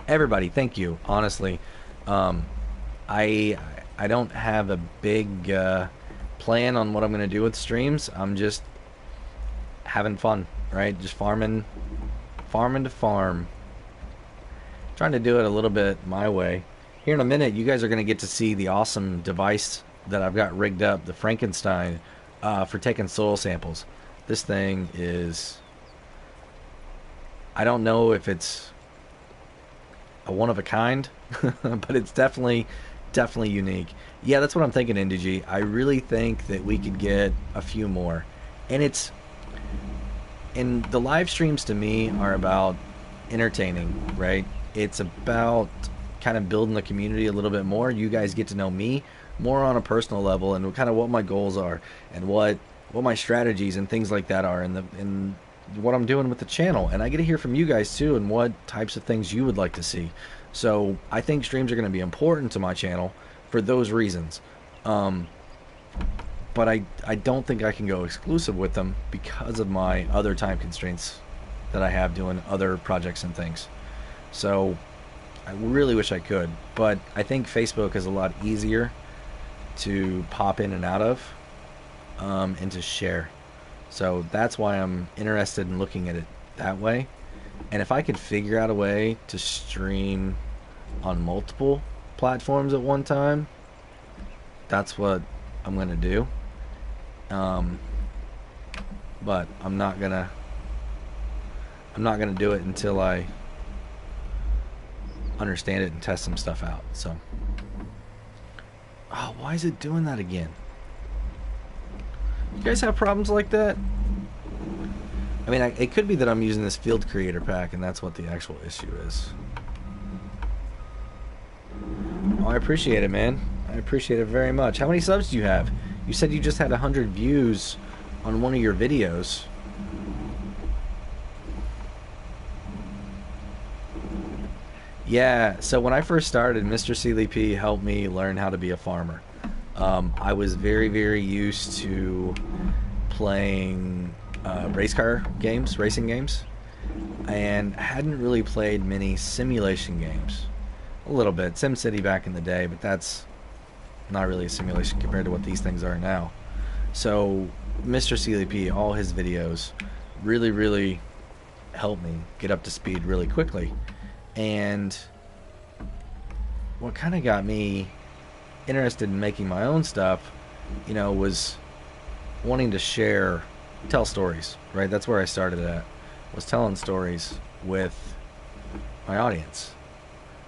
Everybody, thank you. Honestly, I don't have a big plan on what I'm going to do with streams. I'm just having fun, right? Just farming to farm. Trying to do it a little bit my way. Here in a minute, you guys are going to get to see the awesome device that I've got rigged up, the Frankenstein, for taking soil samples. This thing is... I don't know if it's a one of a kind, but it's definitely unique. Yeah, that's what I'm thinking, NDG. I really think that we could get a few more. And the live streams to me are about entertaining, right? It's about kind of building the community a little bit more. You guys get to know me more on a personal level, and kind of what my goals are, and what my strategies and things like that are, and what I'm doing with the channel. And I get to hear from you guys too, and what types of things you would like to see. So I think streams are going to be important to my channel for those reasons. But I don't think I can go exclusive with them because of my other time constraints that I have doing other projects and things. So I really wish I could, but I think Facebook is a lot easier to pop in and out of, and to share. So that's why I'm interested in looking at it that way. And if I could figure out a way to stream on multiple platforms at one time, that's what I'm gonna do. Um, but I'm not gonna do it until I understand it and test some stuff out. So, oh, why is it doing that again? You guys have problems like that? I mean, it could be that I'm using this field creator pack, and that's what the actual issue is. Oh, I appreciate it, man. I appreciate it very much. How many subs do you have? You said you just had 100 views on one of your videos. Yeah, so when I first started, Mr. CLP helped me learn how to be a farmer. I was very, very used to playing racing games, and hadn't really played many simulation games. A little bit, SimCity back in the day, but that's not really a simulation compared to what these things are now. So Mr. CLP, all his videos really, really helped me get up to speed really quickly. And what kind of got me interested in making my own stuff, was wanting to tell stories, right? That's where I started at, was telling stories with my audience.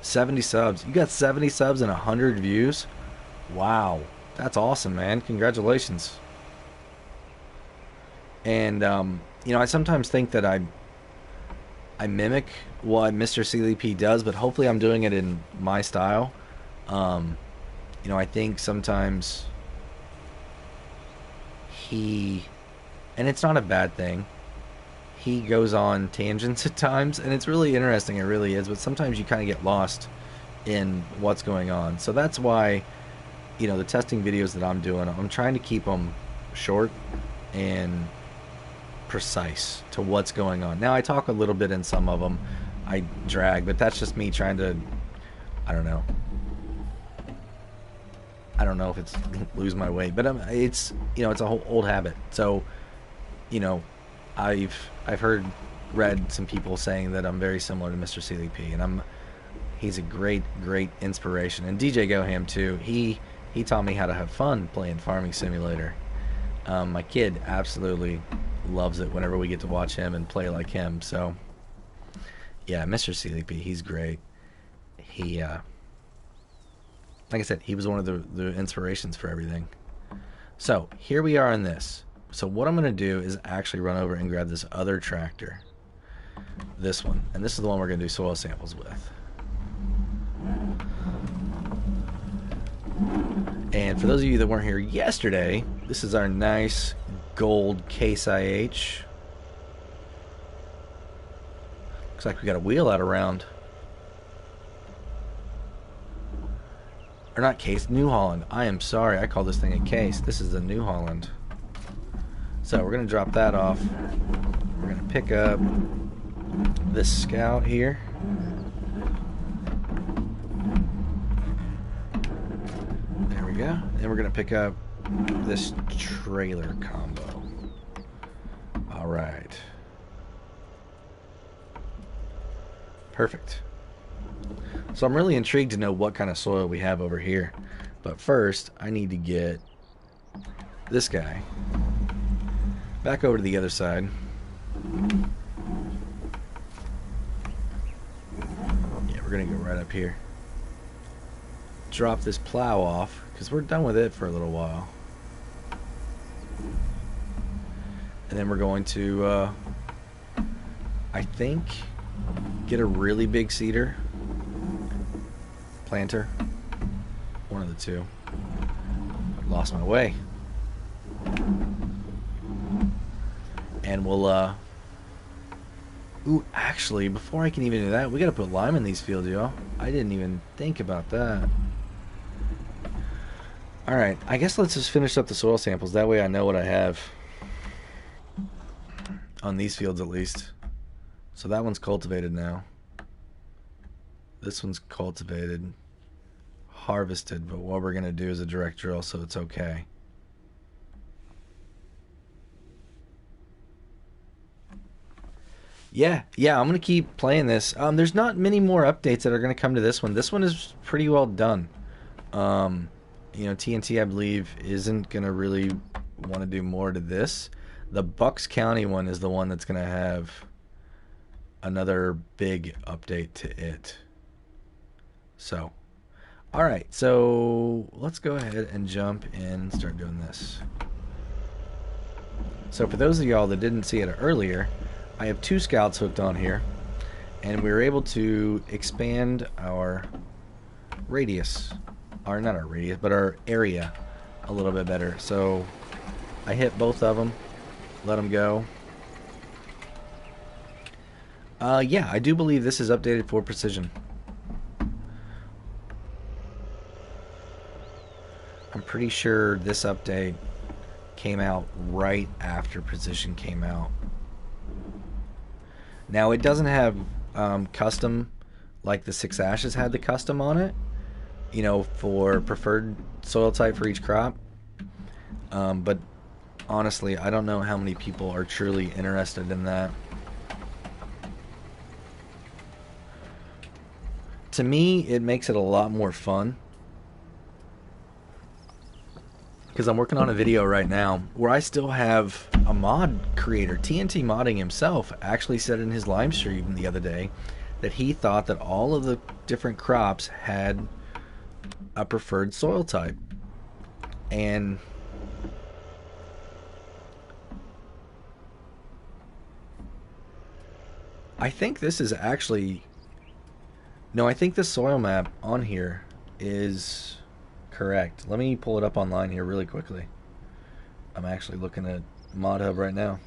70 subs. You got 70 subs and 100 views? Wow. That's awesome, man. Congratulations. And, I sometimes think that I mimic what Mr. CLP does, but hopefully I'm doing it in my style. I think sometimes and it's not a bad thing, he goes on tangents at times, and it's really interesting, it really is, but sometimes you kind of get lost in what's going on. So that's why, the testing videos that I'm doing, I'm trying to keep them short and precise to what's going on. Now, I talk a little bit in some of them, I drag, but that's just me trying to, I don't know if it's lose my weight, but it's it's a whole old habit. So I've read some people saying that I'm very similar to Mr. CLP, and he's a great inspiration. And DJ Goham too. He taught me how to have fun playing Farming Simulator. My kid absolutely loves it whenever we get to watch him and play like him. So yeah, Mr. CLP, he's great. He like I said, he was one of the inspirations for everything. So here we are in this. So what I'm going to do is actually run over and grab this other tractor. This one. And this is the one we're going to do soil samples with. And for those of you that weren't here yesterday, this is our nice gold Case IH. Looks like we got a wheel out around. Or not Case, New Holland. I am sorry, I call this thing a Case. This is a New Holland. So we're going to drop that off. We're going to pick up this Scout here. There we go. And we're going to pick up this trailer combo. All right. Perfect. So I'm really intrigued to know what kind of soil we have over here. But first, I need to get this guy back over to the other side. Yeah, we're going to go right up here. Drop this plow off, because we're done with it for a little while. And then we're going to, I think, get a really big seeder. Planter. One of the two. I've lost my way. And we'll, ooh, actually, before I can even do that, we gotta put lime in these fields, y'all. I didn't even think about that. Alright, I guess let's just finish up the soil samples. That way I know what I have. On these fields, at least. So that one's cultivated now. This one's cultivated. Harvested, but what we're gonna do is a direct drill, so it's okay. Yeah, I'm gonna keep playing this. There's not many more updates that are gonna come to this one. This one is pretty well done. Um, TNT, I believe, isn't gonna really want to do more to this. The Bucks County one is the one that's gonna have another big update to it. So, all right, so let's go ahead and jump in and start doing this. So for those of y'all that didn't see it earlier, I have 2 scouts hooked on here, and we were able to expand our radius, or not our radius, but our area a little bit better. So I hit both of them, let them go. Yeah, I do believe this is updated for precision. I'm pretty sure this update came out right after precision came out. Now it doesn't have custom like the Six Ashes had the custom on it, for preferred soil type for each crop. But honestly, I don't know how many people are truly interested in that. To me, it makes it a lot more fun. Because I'm working on a video right now where I still have a mod creator, TNT Modding himself, actually said in his live stream the other day that he thought that all of the different crops had a preferred soil type. And I think this is actually... No, I think the soil map on here is correct. Let me pull it up online here really quickly. I'm actually looking at ModHub right now.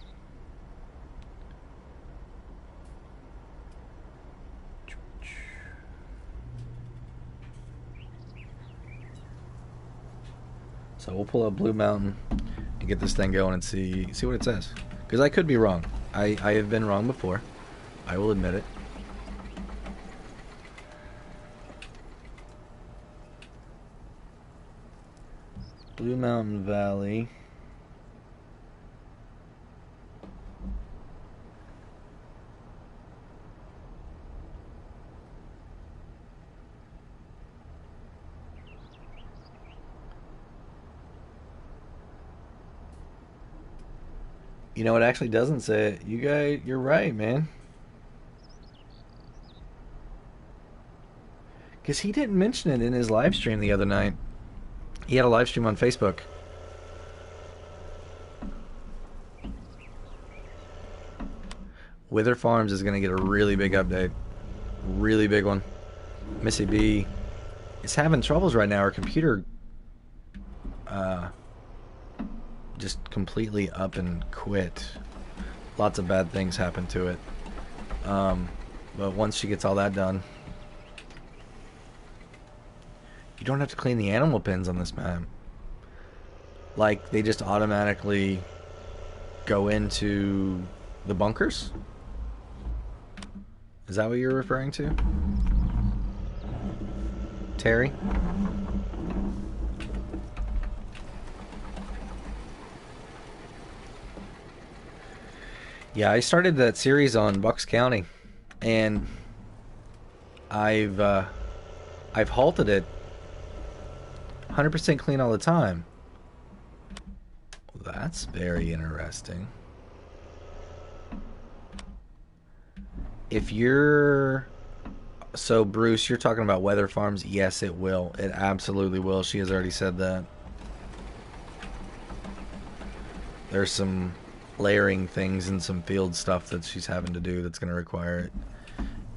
So we'll pull up Blue Mountain and get this thing going and see what it says. Because I could be wrong. I have been wrong before. I will admit it. Blue Mountain Valley. It actually doesn't say it. You guys, you're right, man. Because he didn't mention it in his live stream the other night. He had a live stream on Facebook. Wither Farms is going to get a really big update. Really big one. Missy B is having troubles right now. Her computer just completely up and quit. Lots of bad things happen to it. But once she gets all that done... You don't have to clean the animal pens on this map. Like, they just automatically go into the bunkers? Is that what you're referring to? Terry? Yeah, I started that series on Bucks County, and I've halted it 100% clean all the time. Well, that's very interesting. If you're... So, Bruce, you're talking about Wither Farms? Yes, it will. It absolutely will. She has already said that. There's some layering things and some field stuff that she's having to do that's going to require it.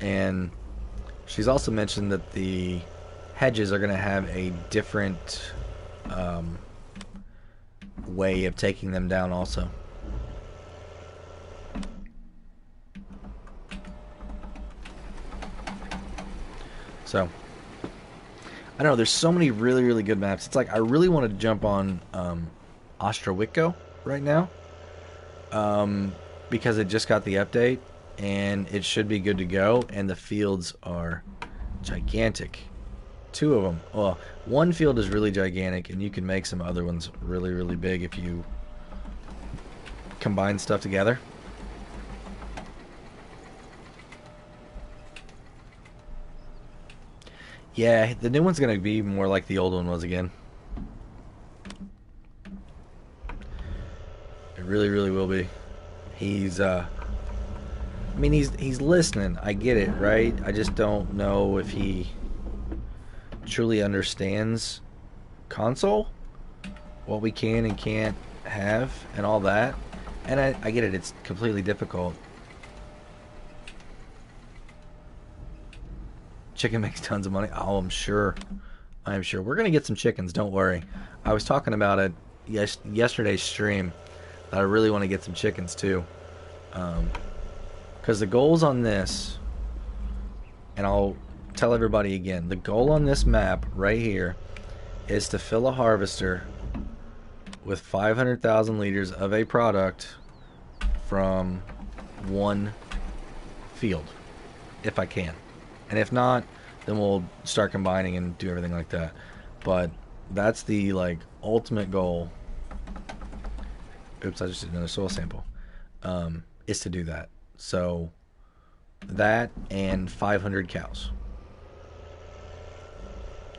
And she's also mentioned that the hedges are going to have a different way of taking them down also. So, I don't know, there's so many really, really good maps. It's like I really wanted to jump on Ostrowiecko right now because it just got the update and it should be good to go, and the fields are gigantic. 2 of them. Well, one field is really gigantic, and you can make some other ones really, really big if you combine stuff together. Yeah, the new one's gonna be more like the old one was again. It really, really will be. He's I mean, he's listening. I get it, right? I just don't know if he truly understands console, what we can and can't have, and all that. And I get it. It's completely difficult. Chicken makes tons of money. Oh, I'm sure. I'm sure. We're gonna get some chickens. Don't worry. I was talking about it yesterday's stream. That I really want to get some chickens too. Because the goals on this, and I'll tell everybody again, the goal on this map right here is to fill a harvester with 500,000 liters of a product from one field, if I can. And if not, then we'll start combining and do everything like that. But that's the like ultimate goal. Oops, I just did another soil sample. Is to do that. So that and 500 cows.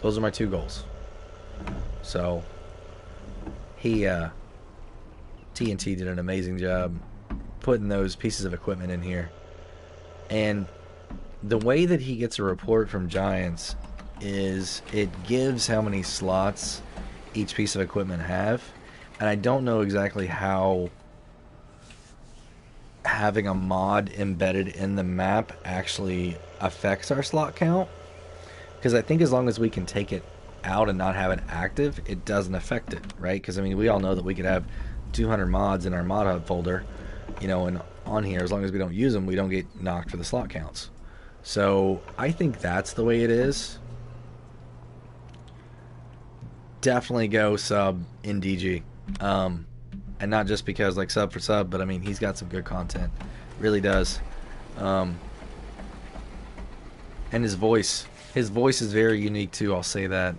Those are my two goals. So he TNT did an amazing job putting those pieces of equipment in here. And the way that he gets a report from Giants is it gives how many slots each piece of equipment have. And I don't know exactly how having a mod embedded in the map actually affects our slot count. Because I think as long as we can take it out and not have it active, it doesn't affect it, right? Because I mean, we all know that we could have 200 mods in our mod hub folder, you know, and on here, as long as we don't use them, we don't get knocked for the slot counts. So I think that's the way it is. Definitely go sub in DG. And not just because like sub for sub, but I mean, he's got some good content. Really does. And his voice is very unique too, I'll say that.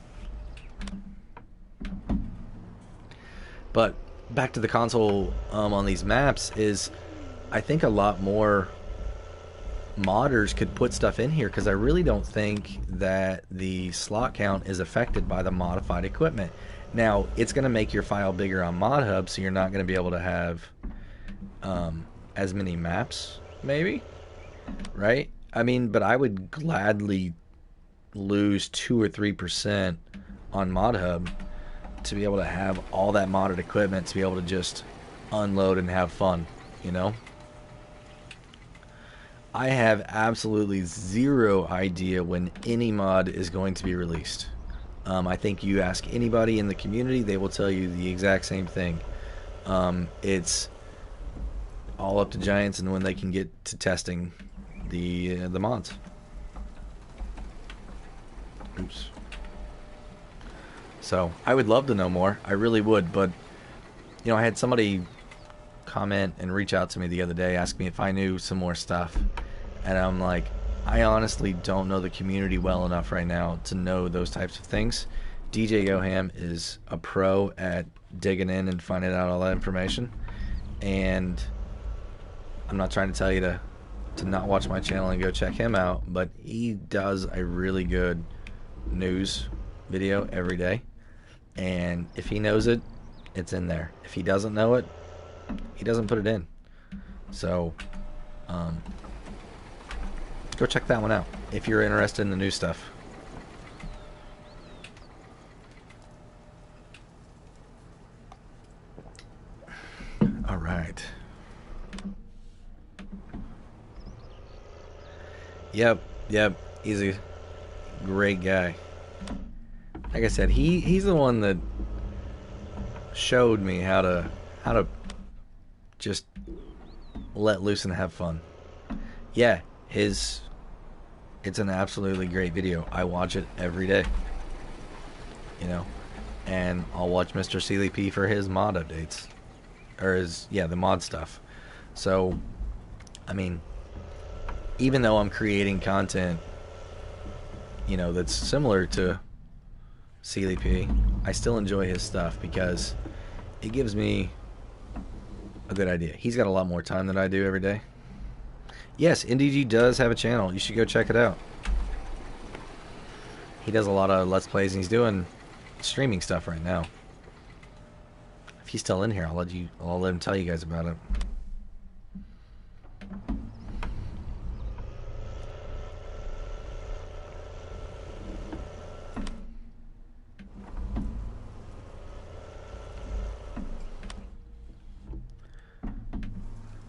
But back to the console on these maps is I think a lot more modders could put stuff in here, because I really don't think that the slot count is affected by the modified equipment. Now, it's going to make your file bigger on Mod Hub, so you're not going to be able to have as many maps, maybe, right? I mean, but I would gladly lose 2 or 3% on Mod Hub to be able to have all that modded equipment to be able to just unload and have fun, you know? I have absolutely zero idea when any mod is going to be released. I think you ask anybody in the community, they will tell you the exact same thing. It's all up to Giants and when they can get to testing the mods. Oops. So I would love to know more. I really would, but you know, I had somebody comment and reach out to me the other day, ask me if I knew some more stuff, and I'm like, I honestly don't know the community well enough right now to know those types of things. DJ Goham is a pro at digging in and finding out all that information, and I'm not trying to tell you to not watch my channel and go check him out, but he does a really good news video every day, and if he knows it, it's in there. If he doesn't know it, he doesn't put it in. So go check that one out if you're interested in the new stuff. All right. Yep. He's a great guy. Like I said, he's the one that showed me how to just let loose and have fun. Yeah, it's an absolutely great video. I watch it every day. You know, and I'll watch Mr. CLP for his mod updates, or the mod stuff. So, I mean, even though I'm creating content, you know, that's similar to CLP, I still enjoy his stuff because it gives me a good idea. He's got a lot more time than I do every day. Yes, NDG does have a channel. You should go check it out. He does a lot of Let's Plays, and he's doing streaming stuff right now. If he's still in here, I'll let him tell you guys about it.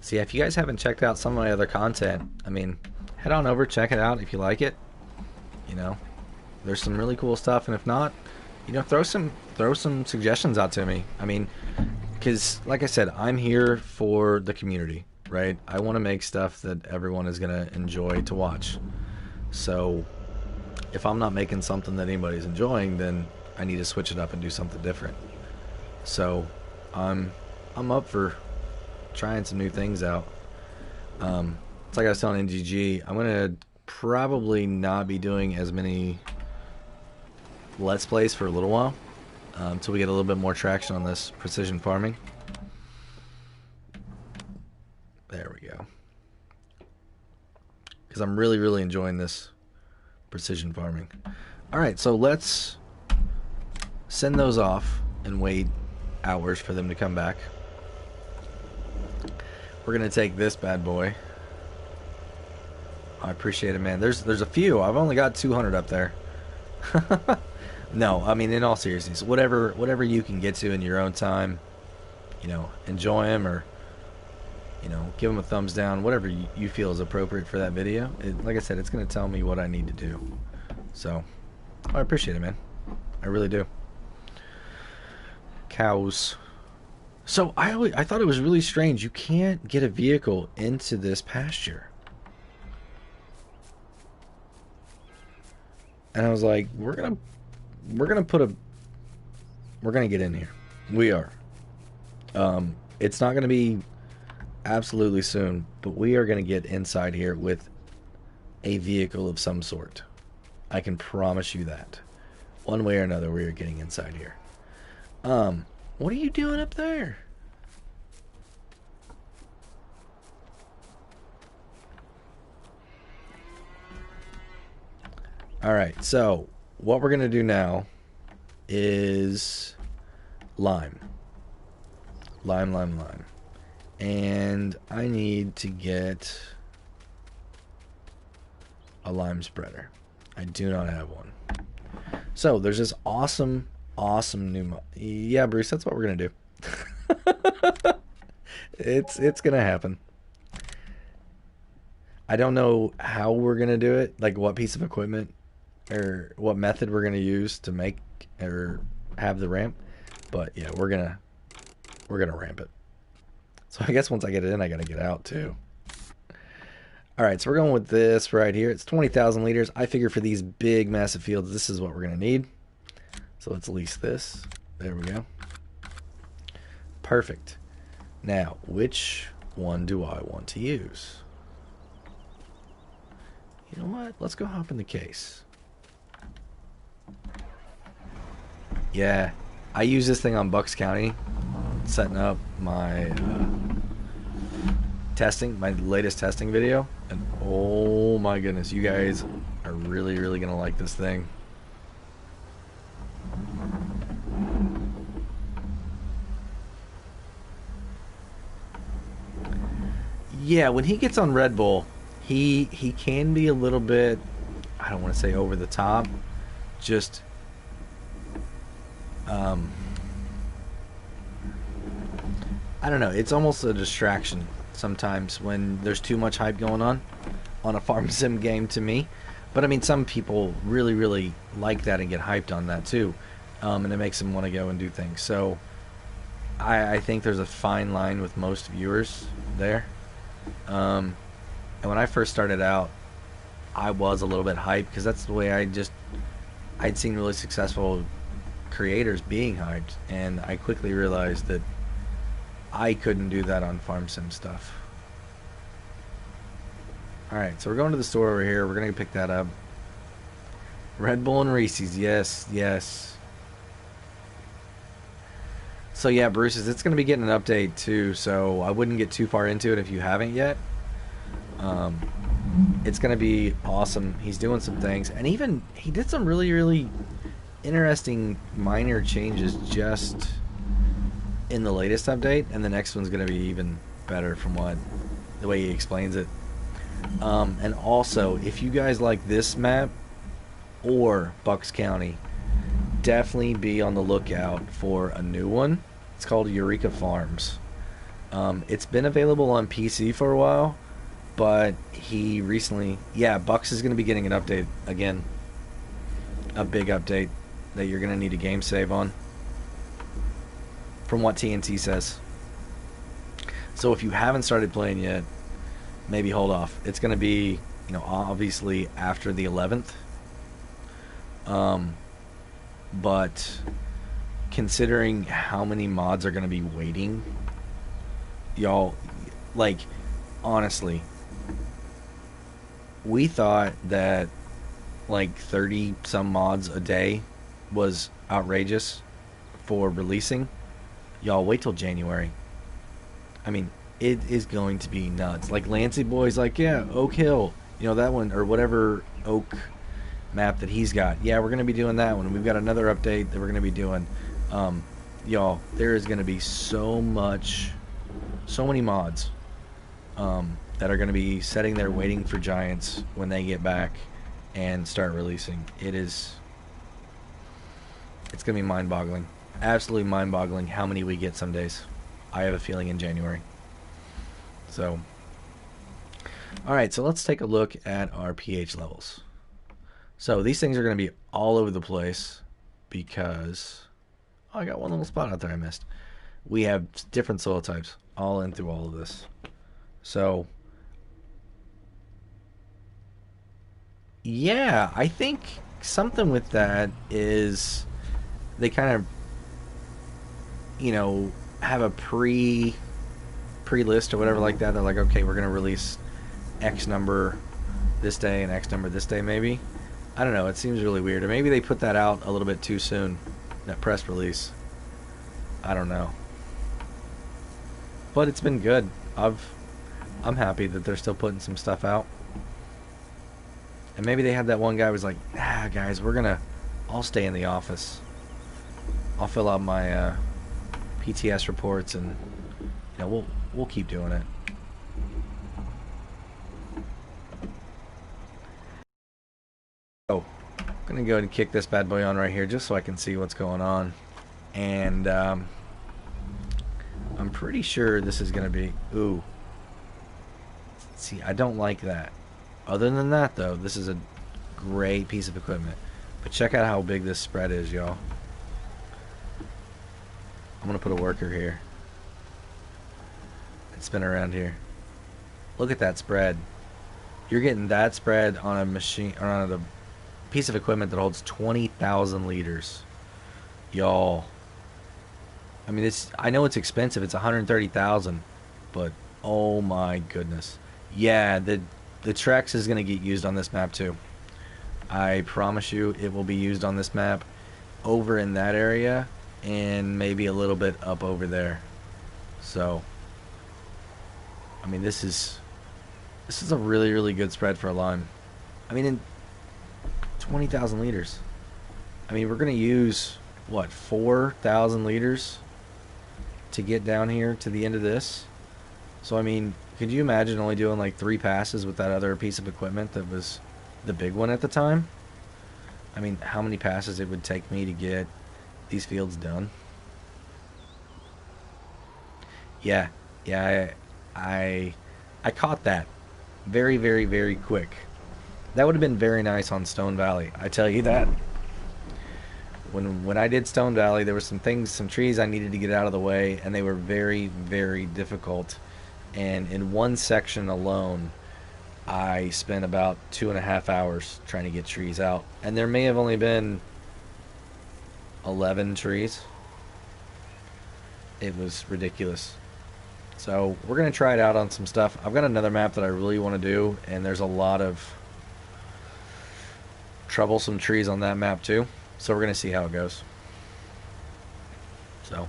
So yeah, if you guys haven't checked out some of my other content, I mean, head on over, check it out if you like it. You know, there's some really cool stuff, and if not, you know, throw some suggestions out to me. I mean, because like I said, I'm here for the community, right? I want to make stuff that everyone is gonna enjoy to watch. So if I'm not making something that anybody's enjoying, then I need to switch it up and do something different. So I'm up for trying some new things out. It's like I was telling NGG, I'm gonna probably not be doing as many Let's Plays for a little while, until we get a little bit more traction on this precision farming. There we go. Because I'm really enjoying this precision farming. Alright, so let's send those off and wait hours for them to come back. We're gonna take this bad boy. I appreciate it, man. There's a few. I've only got 200 up there. No, I mean, in all seriousness, whatever you can get to in your own time, you know, enjoy them, or, you know, give them a thumbs down, whatever you feel is appropriate for that video. Like I said, it's going to tell me what I need to do. So, I appreciate it, man. I really do. Cows. So, I thought it was really strange. You can't get a vehicle into this pasture. And I was like, we're gonna get in here. We are. It's not gonna be absolutely soon, but we are gonna get inside here with a vehicle of some sort. I can promise you that. One way or another, we are getting inside here. What are you doing up there? Alright, so what we're going to do now is lime. Lime. And I need to get a lime spreader. I do not have one. So there's this awesome new yeah, Bruce, that's what we're going to do. It's going to happen. I don't know how we're going to do it, like what piece of equipment or what method we're going to use to make or have the ramp, but yeah, we're going to ramp it. So I guess once I get it in, I got to get out too. All right, so we're going with this right here. It's 20,000 liters. I figure for these big massive fields, this is what we're going to need. So let's lease this. There we go. Perfect. Now, which one do I want to use? You know what? Let's go hop in the case. Yeah, I use this thing on Bucks County, setting up my my latest testing video, and oh my goodness, you guys are really gonna like this thing. Yeah, when he gets on Red Bull, he can be a little bit, I don't want to say over the top, just I don't know, it's almost a distraction sometimes when there's too much hype going on a farm sim game to me. But I mean, some people really like that and get hyped on that too, and it makes them want to go and do things. So I think there's a fine line with most viewers there. And when I first started out, I was a little bit hyped because that's the way I'd seen really successful creators being hyped, and I quickly realized that I couldn't do that on farm sim stuff. Alright, so we're going to the store over here. We're going to pick that up. Red Bull and Reese's, yes. So yeah, Bruce's, it's going to be getting an update too, so I wouldn't get too far into it if you haven't yet. It's going to be awesome. He's doing some things, and even he did some really, really interesting minor changes just in the latest update, and the next one's going to be even better from what the way he explains it. And also, if you guys like this map or Bucks County, definitely be on the lookout for a new one. It's called Eureka Farms. It's been available on PC for a while, but he recently, yeah, Bucks is going to be getting an update again, a big update that you're going to need a game save on, from what TNT says. So if you haven't started playing yet, maybe hold off. It's going to be, obviously after the 11th. But considering how many mods are going to be waiting, y'all, like, honestly, we thought that like 30 some mods a day was outrageous for releasing. Y'all wait till January. I mean, it is going to be nuts. Like Lancey Boy's like, yeah, Oak Hill, that one, or whatever Oak map that he's got. Yeah, we're going to be doing that one. We've got another update that we're going to be doing. Y'all, there is going to be so many mods that are going to be sitting there waiting for Giants when they get back and start releasing. It's going to be mind-boggling. Absolutely mind-boggling how many we get some days. I have a feeling in January. So, alright, so let's take a look at our pH levels. So these things are going to be all over the place because, I got one little spot out there I missed. We have different soil types all in through all of this. So, yeah, I think something with that is they kind of, have a pre-list or whatever like that. They're like, okay, we're going to release X number this day and X number this day maybe. I don't know, it seems really weird. Or maybe they put that out a little bit too soon, that press release. I don't know. But it's been good. I'm happy that they're still putting some stuff out. And maybe they had that one guy who was like, guys, I'll stay in the office. I'll fill out my PTS reports and we'll keep doing it. So, I'm gonna go ahead and kick this bad boy on right here just so I can see what's going on. And I'm pretty sure this is gonna be, ooh. See, I don't like that. Other than that though, this is a great piece of equipment. But check out how big this spread is, y'all. I'm gonna put a worker here and spin around here. Look at that spread. You're getting that spread on a machine, or on a piece of equipment that holds 20,000 liters. Y'all, I mean, I know it's expensive. It's 130,000, but oh my goodness. Yeah, the Trex is gonna get used on this map too. I promise you, it will be used on this map, over in that area, and maybe a little bit up over there. So, I mean, this is a really, really good spread for a lime. I mean, in 20,000 liters. I mean, we're gonna use what, 4,000 liters to get down here to the end of this. So I mean, could you imagine only doing like 3 passes with that other piece of equipment that was the big one at the time? I mean, how many passes it would take me to get these fields done? Yeah, I caught that very, very, very quick. That would have been very nice on Stone Valley, I tell you that. When I did Stone Valley, there were some trees I needed to get out of the way, and they were very, very difficult. And in one section alone, I spent about 2.5 hours trying to get trees out. And there may have only been 11 trees. It was ridiculous. So we're going to try it out on some stuff. I've got another map that I really want to do, and there's a lot of troublesome trees on that map too. So we're going to see how it goes. So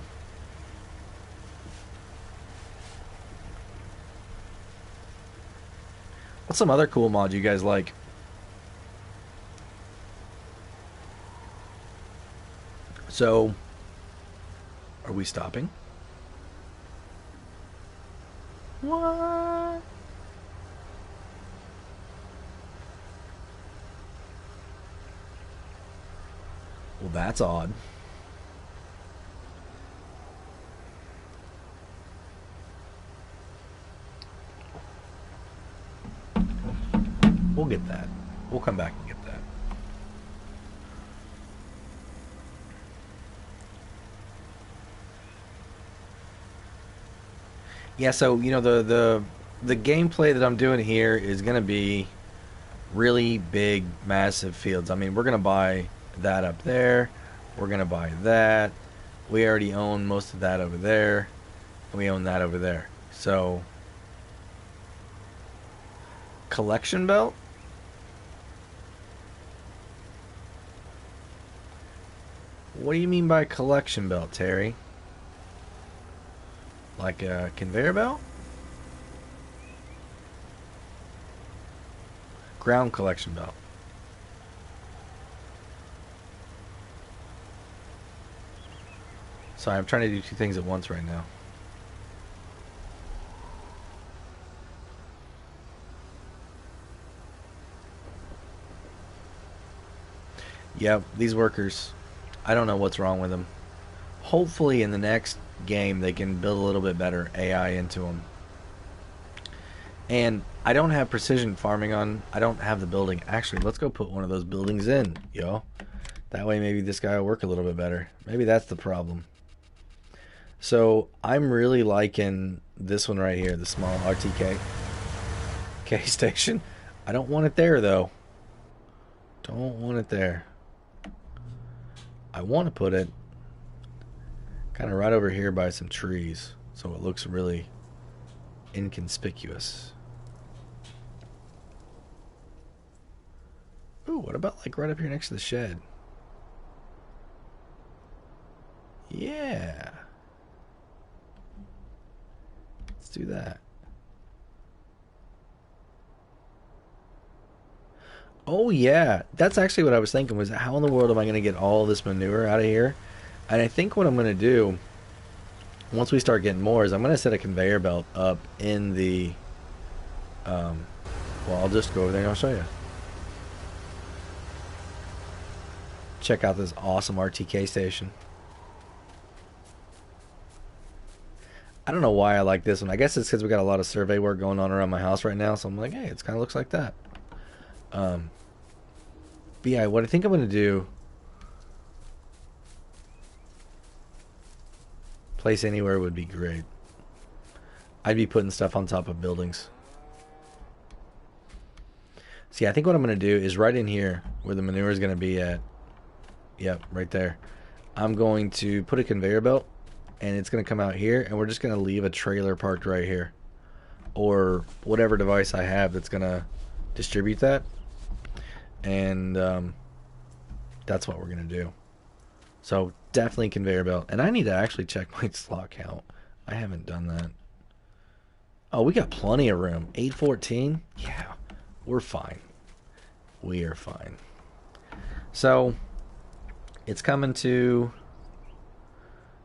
What's some other cool mod you guys like? So, are we stopping? What? Well, that's odd. We'll get that. We'll come back and get that. Yeah, so you know the gameplay that I'm doing here is gonna be really big, massive fields. I mean, we're gonna buy that up there. We're gonna buy that. We already own most of that over there. And we own that over there. So, collection belt? What do you mean by collection belt, Terry? Like a conveyor belt? Ground collection belt. Sorry, I'm trying to do two things at once right now. Yep, these workers, I don't know what's wrong with them. Hopefully in the next game they can build a little bit better AI into them. And I don't have precision farming on. I don't have the building. Actually, let's go put one of those buildings in, yo. That way maybe this guy will work a little bit better. Maybe that's the problem. So I'm really liking this one right here, the small RTK station. I don't want it there though. Don't want it there. I want to put it kind of right over here by some trees so it looks really inconspicuous. Ooh, what about like right up here next to the shed? Yeah. Let's do that. Oh yeah, that's actually what I was thinking was how in the world am I going to get all this manure out of here? And I think what I'm going to do once we start getting more is I'm going to set a conveyor belt up in the well, I'll just go over there and I'll show you. Check out this awesome RTK station. I don't know why I like this one. I guess it's because we got a lot of survey work going on around my house right now, so I'm like, hey, it kind of looks like that. But yeah, what I think I'm going to do, place anywhere would be great. I'd be putting stuff on top of buildings. See, I think what I'm going to do is right in here where the manure is going to be at. Yep, right there. I'm going to put a conveyor belt and it's going to come out here and we're just going to leave a trailer parked right here. Or whatever device I have that's going to distribute that. And that's what we're going to do. So definitely conveyor belt. And I need to actually check my slot count. I haven't done that. Oh, we got plenty of room. 814? Yeah, we're fine. We are fine. So it's coming to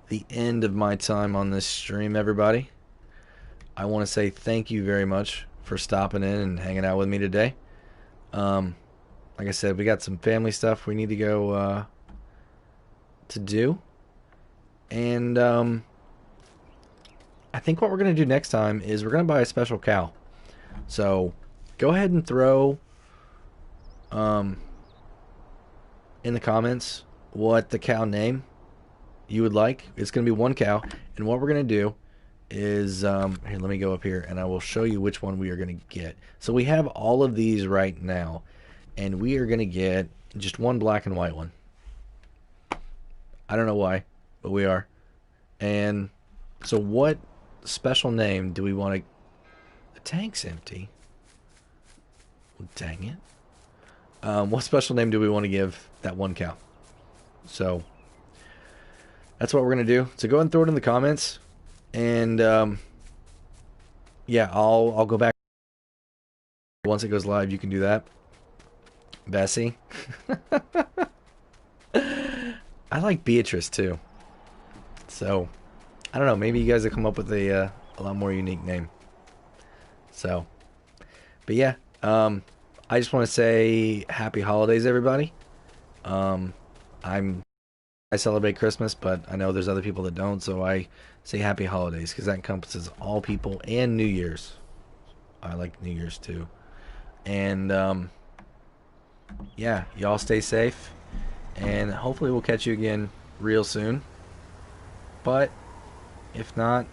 the end of my time on this stream, everybody. I want to say thank you very much for stopping in and hanging out with me today. Like I said, we got some family stuff we need to go to do. And I think what we're going to do next time is we're going to buy a special cow. So go ahead and throw in the comments what the cow name you would like. It's going to be one cow. And what we're going to do is, here, let me go up here and I will show you which one we are going to get. So we have all of these right now. And we are going to get just one black and white one. I don't know why, but we are. And so what special name do we want to... The tank's empty. Well, dang it. What special name do we want to give that one cow? So that's what we're going to do. So go ahead and throw it in the comments. And yeah, I'll go back once it goes live, you can do that. Bessie. I like Beatrice too. So, I don't know. Maybe you guys will come up with a lot more unique name. So, but yeah, I just want to say happy holidays, everybody. Um, I celebrate Christmas, but I know there's other people that don't, so I say happy holidays because that encompasses all people and New Year's. I like New Year's too. And yeah, y'all stay safe, and hopefully we'll catch you again real soon. But if not,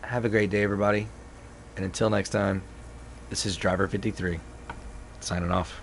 have a great day, everybody. And until next time, this is Driver 53 signing off.